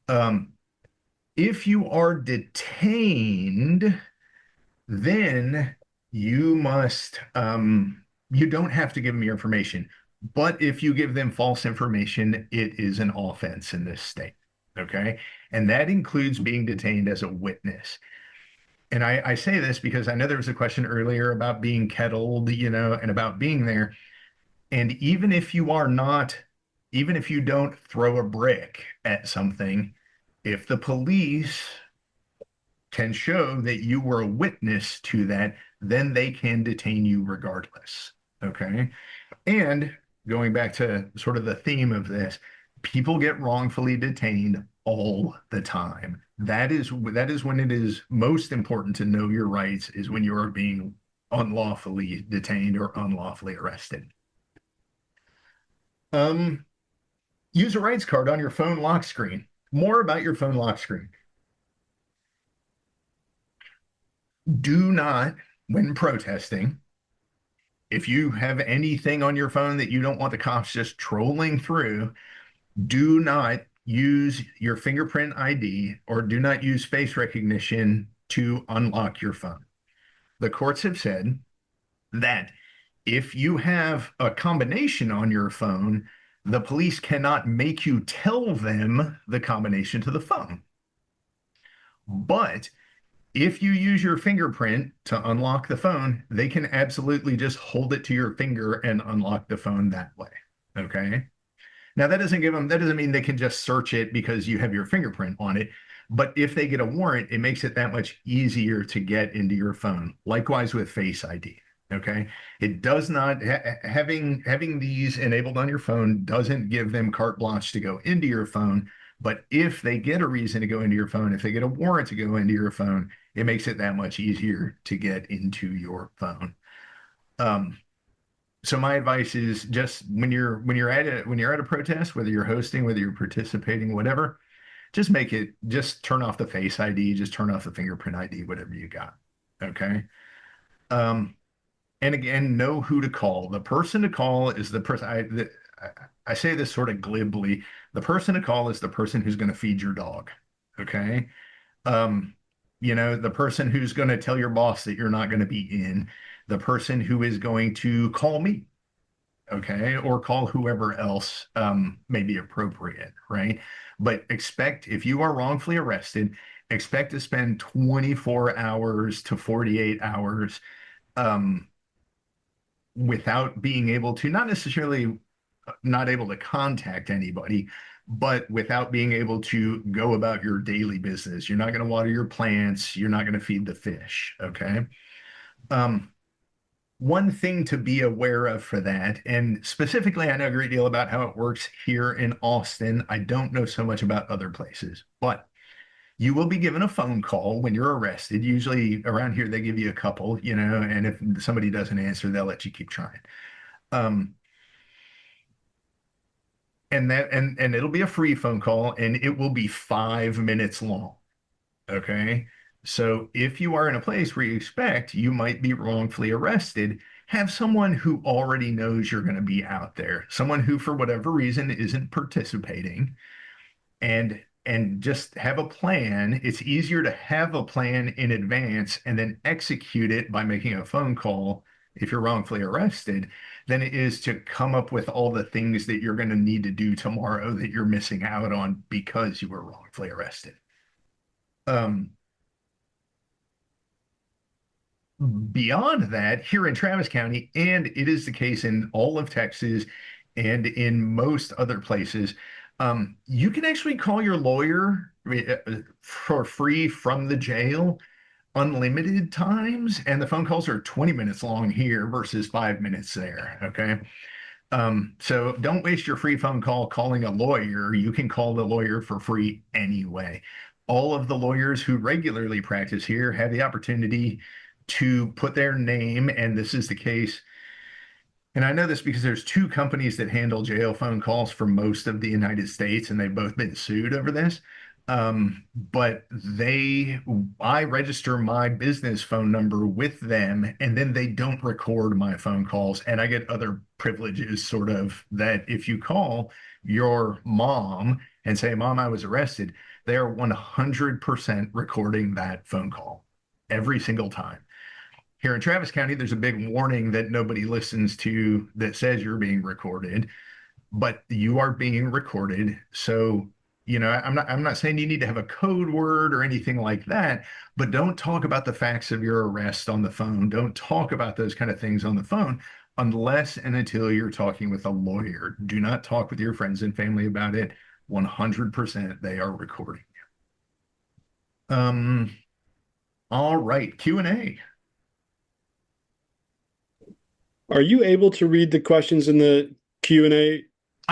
Um, if you are detained, then you don't have to give them your information. But if you give them false information, it is an offense in this state. Okay. And that includes being detained as a witness. And I say this because I know there was a question earlier about being kettled, and about being there. And even if you are not, even if you don't throw a brick at something, if the police can show that you were a witness to that, then they can detain you regardless. Okay. And going back to sort of the theme of this, people get wrongfully detained all the time. That is when it is most important to know your rights, is when you are being unlawfully detained or unlawfully arrested. Use a rights card on your phone lock screen. More about your phone lock screen. Do not, when protesting, if you have anything on your phone that you don't want the cops just trolling through, do not use your fingerprint ID or do not use face recognition to unlock your phone. The courts have said that if you have a combination on your phone, the police cannot make you tell them the combination to the phone. But if you use your fingerprint to unlock the phone, they can absolutely just hold it to your finger and unlock the phone that way. Okay. Now that doesn't mean they can just search it because you have your fingerprint on it. But if they get a warrant, it makes it that much easier to get into your phone. Likewise with Face ID. Okay. It does not, having these enabled on your phone doesn't give them carte blanche to go into your phone. But if they get a reason to go into your phone, if they get a warrant to go into your phone, it makes it that much easier to get into your phone. So my advice is just when you're at a protest, whether you're hosting, whether you're participating, whatever, just turn off the Face ID, just turn off the fingerprint ID, whatever you got. Okay. And again, know who to call. The person to call is the person. I say this sort of glibly. The person to call is the person who's going to feed your dog. Okay. The person who's going to tell your boss that you're not going to be in, the person who is going to call me. Okay. Or call whoever else may be appropriate. Right. But if you are wrongfully arrested, expect to spend 24 hours to 48 hours without being able to, not necessarily not able to contact anybody, but without being able to go about your daily business. You're not going to water your plants. You're not going to feed the fish. Okay. One thing to be aware of for that, and specifically, I know a great deal about how it works here in Austin. I don't know so much about other places, but you will be given a phone call when you're arrested. Usually around here, they give you a couple, and if somebody doesn't answer, they'll let you keep trying. And it'll be a free phone call and it will be 5 minutes long. Okay. So if you are in a place where you expect you might be wrongfully arrested, have someone who already knows you're going to be out there, someone who, for whatever reason, isn't participating, and just have a plan. It's easier to have a plan in advance and then execute it by making a phone call if you're wrongfully arrested than it is to come up with all the things that you're going to need to do tomorrow that you're missing out on because you were wrongfully arrested. Um, Beyond that, here in Travis County, and it is the case in all of Texas and in most other places, you can actually call your lawyer for free from the jail unlimited times, and the phone calls are 20 minutes long here versus 5 minutes there. Okay. So don't waste your free phone call calling a lawyer. You can call the lawyer for free anyway. All of the lawyers who regularly practice here have the opportunity to put their name, and this is the case. And I know this because there's two companies that handle jail phone calls for most of the United States, and they've both been sued over this. But I register my business phone number with them, and then they don't record my phone calls. And I get other privileges, sort of, that if you call your mom and say, Mom, I was arrested, they are 100% recording that phone call every single time. Here in Travis County, there's a big warning that nobody listens to that says you're being recorded, but you are being recorded. So, I'm not saying you need to have a code word or anything like that, but don't talk about the facts of your arrest on the phone. Don't talk about those kind of things on the phone unless and until you're talking with a lawyer. Do not talk with your friends and family about it. 100% they are recording you. All right, Q&A. Are you able to read the questions in the Q&A,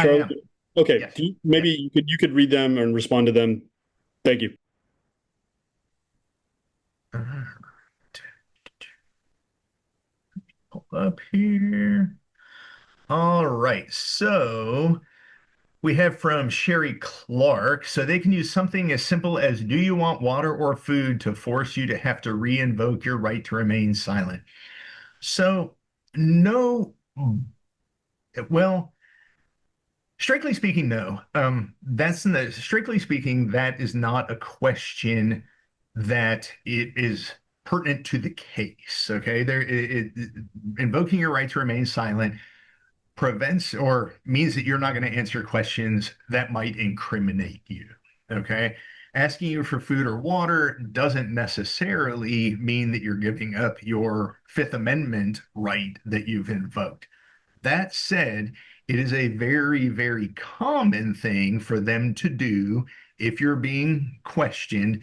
Charlie? I am. Okay, Yes. maybe you could read them and respond to them. Thank you. Pull up here. All right, so we have from Sherry Clark. So they can use something as simple as, do you want water or food, to force you to have to re-invoke your right to remain silent. So no, well, strictly speaking, no. Strictly speaking, that is not a question that it is pertinent to the case. Okay, invoking your right to remain silent prevents or means that you're not going to answer questions that might incriminate you. Okay, asking you for food or water doesn't necessarily mean that you're giving up your Fifth Amendment right that you've invoked. That said, it is a very, very common thing for them to do if you're being questioned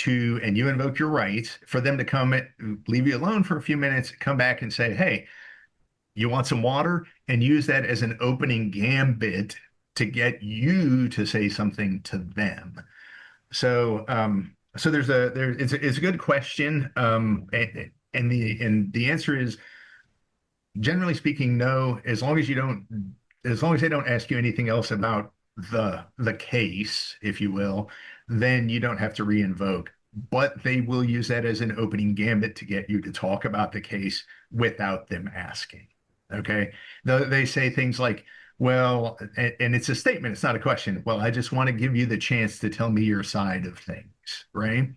and you invoke your rights, for them to come, leave you alone for a few minutes, come back and say, hey, you want some water? And use that as an opening gambit to get you to say something to them. So, it's a good question. And the answer is, generally speaking, no, as long as they don't ask you anything else about the case, if you will, then you don't have to re-invoke. But they will use that as an opening gambit to get you to talk about the case without them asking. Okay. They say things like, well, and it's a statement, it's not a question. Well, I just want to give you the chance to tell me your side of things, right?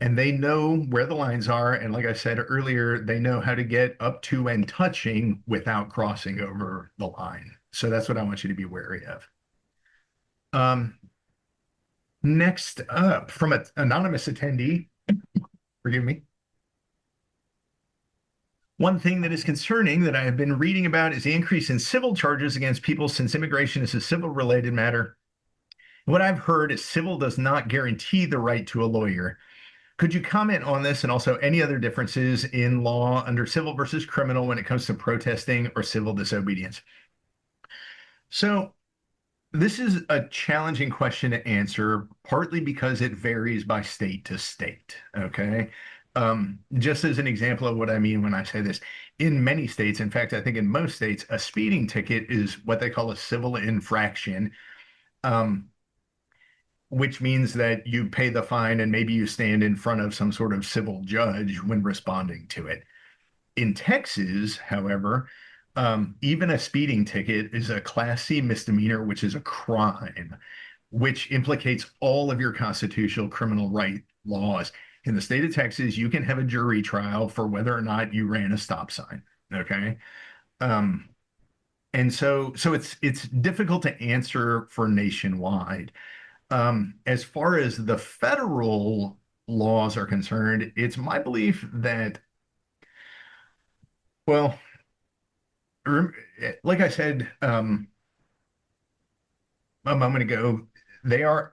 And they know where the lines are. And like I said earlier, they know how to get up to and touching without crossing over the line. So that's what I want you to be wary of. Next up, from an anonymous attendee, forgive me. One thing that is concerning that I have been reading about is the increase in civil charges against people, since immigration is a civil related matter. What I've heard is civil does not guarantee the right to a lawyer. Could you comment on this, and also any other differences in law under civil versus criminal when it comes to protesting or civil disobedience? So this is a challenging question to answer, partly because it varies by state to state, okay? Just as an example of what I mean when I say this, in many states, in fact, I think in most states, a speeding ticket is what they call a civil infraction, which means that you pay the fine and maybe you stand in front of some sort of civil judge when responding to it. In Texas, however, even a speeding ticket is a Class C misdemeanor, which is a crime, which implicates all of your constitutional criminal right laws. In the state of Texas, you can have a jury trial for whether or not you ran a stop sign. Okay. And so it's difficult to answer for nationwide. As far as the federal laws are concerned, it's my belief that, well, like I said a moment ago, they are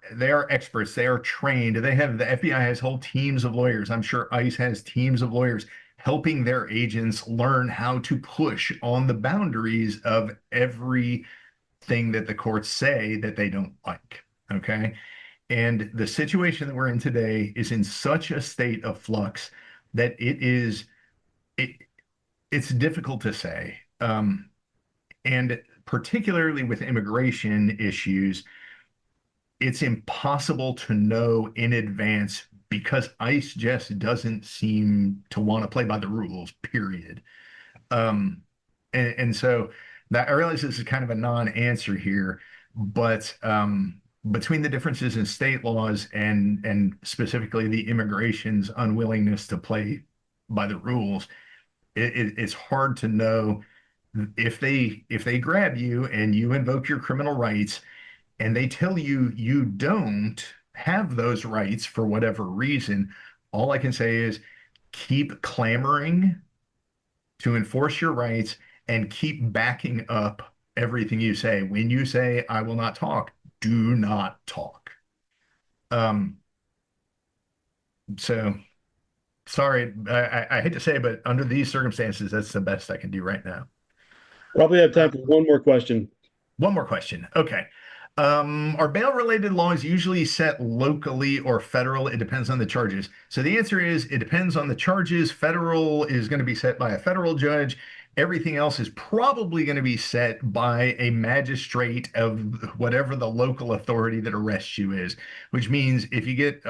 experts. They are trained. The FBI has whole teams of lawyers. I'm sure ICE has teams of lawyers helping their agents learn how to push on the boundaries of everything that the courts say that they don't like. Okay. And the situation that we're in today is in such a state of flux that it it's difficult to say. And particularly with immigration issues, it's impossible to know in advance because ICE just doesn't seem to want to play by the rules, period. Um, and so that I realize this is kind of a non-answer here, but between the differences in state laws and specifically the immigration's unwillingness to play by the rules, it's hard to know if they grab you and you invoke your criminal rights and they tell you you don't have those rights for whatever reason. All I can say is keep clamoring to enforce your rights and keep backing up everything you say. When you say, I will not talk, do not talk. Um, so sorry, I hate to say it, but under these circumstances, that's the best I can do right now. Probably have Uh, time for one more question. One more question. Okay. Are bail related laws usually set locally or federal? It depends on the charges. So the answer is it depends on the charges. Federal is going to be set by a federal judge. Everything else is probably going to be set by a magistrate of whatever the local authority that arrests you is, which means if you get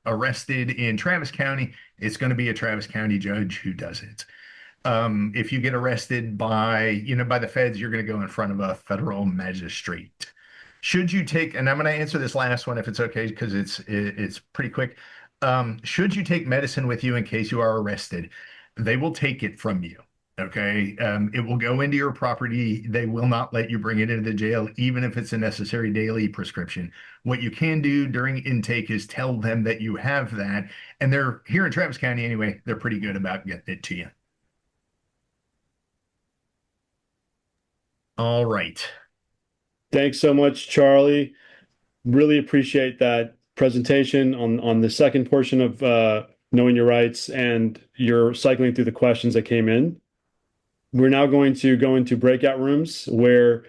arrested in Travis County, it's going to be a Travis County judge who does it. If you get arrested by the feds, you're going to go in front of a federal magistrate. Should you take, and I'm going to answer this last one if it's okay, because it's pretty quick. Should you take medicine with you in case you are arrested? They will take it from you. Okay. It will go into your property. They will not let you bring it into the jail, even if it's a necessary daily prescription. What you can do during intake is tell them that you have that. And they're here in Travis County anyway, they're pretty good about getting it to you. All right. Thanks so much, Charlie. Really appreciate that presentation on the second portion of knowing your rights and your cycling through the questions that came in. We're now going to go into breakout rooms where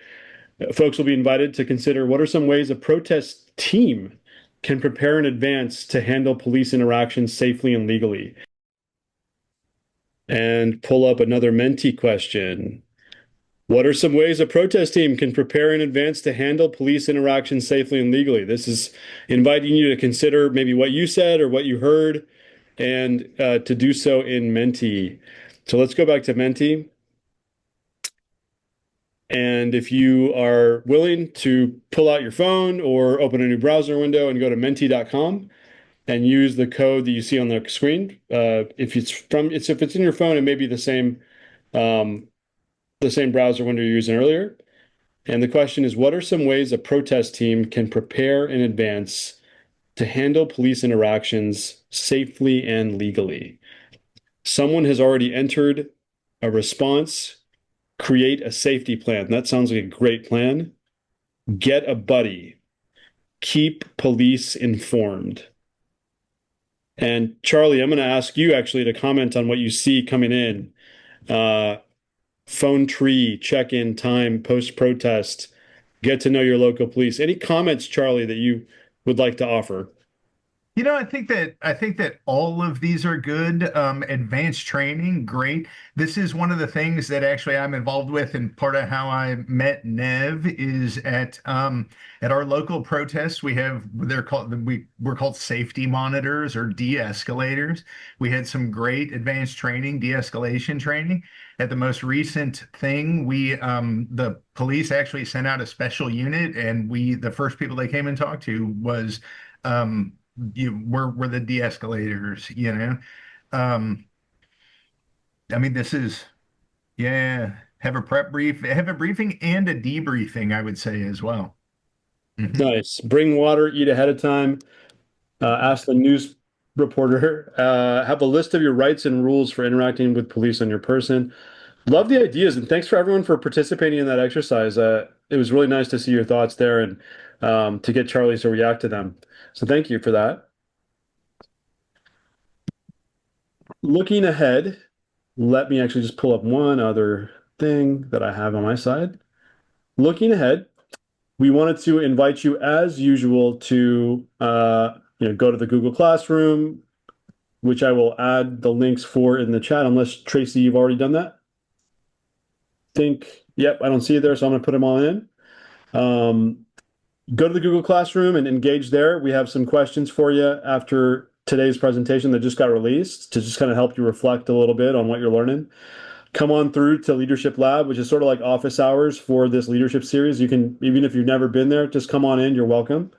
folks will be invited to consider what are some ways a protest team can prepare in advance to handle police interactions safely and legally. And pull up another Menti question. What are some ways a protest team can prepare in advance to handle police interactions safely and legally? This is inviting you to consider maybe what you said or what you heard and to do so in Menti. So let's go back to Menti. And if you are willing to pull out your phone or open a new browser window and go to menti.com and use the code that you see on the screen, if it's in your phone, it may be um, the same browser window you're using earlier. And the question is, what are some ways a protest team can prepare in advance to handle police interactions safely and legally? Someone has already entered a response. Create a safety plan. That sounds like a great plan. Get a buddy. Keep police informed. And Charlie, I'm going to ask you actually to comment on what you see coming in. Phone tree, check-in time, post-protest, get to know your local police. Any comments, Charlie, that you would like to offer? I think that all of these are good. Advanced training, great. This is one of the things that actually I'm involved with, and part of how I met Nev is at our local protests. We're called safety monitors or de-escalators. We had some great advanced training, de-escalation training. At the most recent thing, the police actually sent out a special unit, and the first people they came and talked to was we're the de-escalators. Um, I mean, this is, yeah. have a prep brief, have a briefing and a debriefing, I would say as well. Nice. Bring water, eat ahead of time. Ask the news reporter. Have a list of your rights and rules for interacting with police on your person. Love the ideas, and thanks for everyone for participating in that exercise. It was really nice to see your thoughts there and to get Charlie to react to them. So thank you for that. Looking ahead, let me actually just pull up one other thing that I have on my side. Looking ahead, we wanted to invite you, as usual, to go to the Google Classroom, which I will add the links for in the chat, unless Tracy, you've already done that. Yep, I don't see it there, so I'm going to put them all in. Go to the Google Classroom and engage there. We have some questions for you after today's presentation that just got released to just kind of help you reflect a little bit on what you're learning. Come on through to Leadership Lab, which is sort of like office hours for this leadership series. You can, even if you've never been there, just come on in. You're welcome.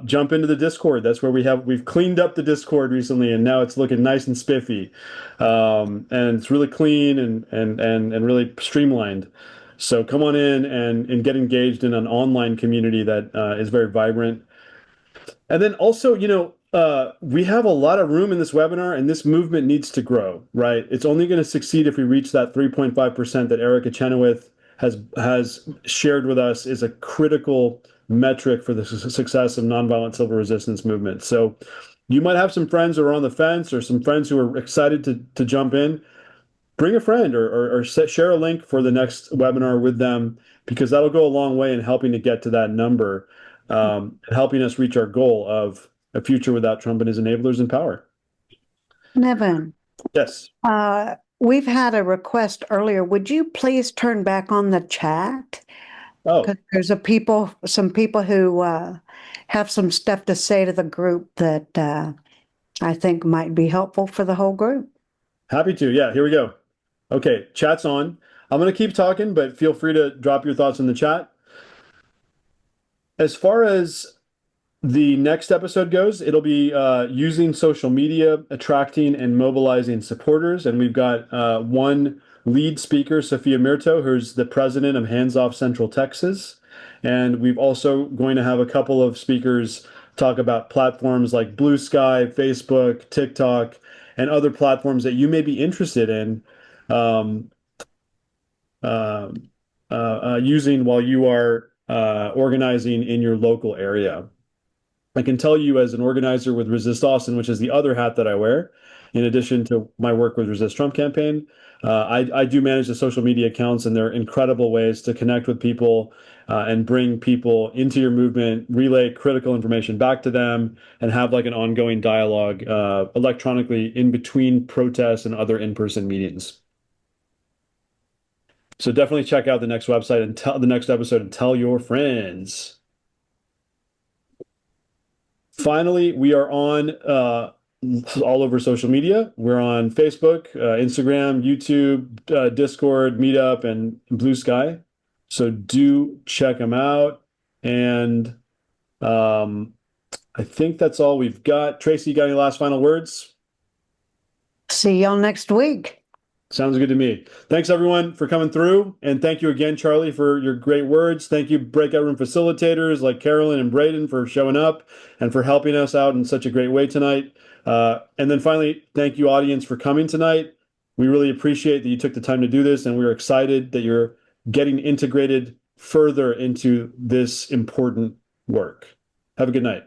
Jump into the Discord. That's where we've cleaned up the Discord recently, and now it's looking nice and spiffy. And it's really clean and really streamlined. So come on in and get engaged in an online community that is very vibrant. And then also, we have a lot of room in this webinar, and this movement needs to grow, right? It's only going to succeed if we reach that 3.5% that Erica Chenoweth has shared with us is a critical metric for the success of nonviolent civil resistance movement. So you might have some friends who are on the fence or some friends who are excited to jump in. Bring a friend or share a link for the next webinar with them, because that'll go a long way in helping to get to that number, helping us reach our goal of a future without Trump and his enablers in power. Nevin. Yes. We've had a request earlier. Would you please turn back on the chat? Oh, Because there's some people who have some stuff to say to the group that I think might be helpful for the whole group. happy to. Yeah, here we go. Okay, chat's on. I'm going to keep talking, but feel free to drop your thoughts in the chat. As far as the next episode goes, it'll be using social media, attracting and mobilizing supporters. And we've got one lead speaker, Sophia Mirto, who's the president of Hands Off Central Texas. And we've also going to have a couple of speakers talk about platforms like Blue Sky, Facebook, TikTok, and other platforms that you may be interested in using while you are organizing in your local area. I can tell you, as an organizer with Resist Austin, which is the other hat that I wear, in addition to my work with Resist Trump Campaign, I do manage the social media accounts, and they're incredible ways to connect with people and bring people into your movement, relay critical information back to them, and have like an ongoing dialogue electronically in between protests and other in-person meetings. So definitely check out the next website and the next episode and tell your friends. Finally, we are on all over social media. We're on Facebook, Instagram, YouTube, Discord, Meetup, and Blue Sky. So do check them out. And I think that's all we've got. Tracy, you got any last final words? See y'all next week. Sounds good to me. Thanks, everyone, for coming through. And thank you again, Charlie, for your great words. Thank you, breakout room facilitators like Carolyn and Braden, for showing up and for helping us out in such a great way tonight. And then finally, thank you, audience, for coming tonight. We really appreciate that you took the time to do this, and we're excited that you're getting integrated further into this important work. Have a good night.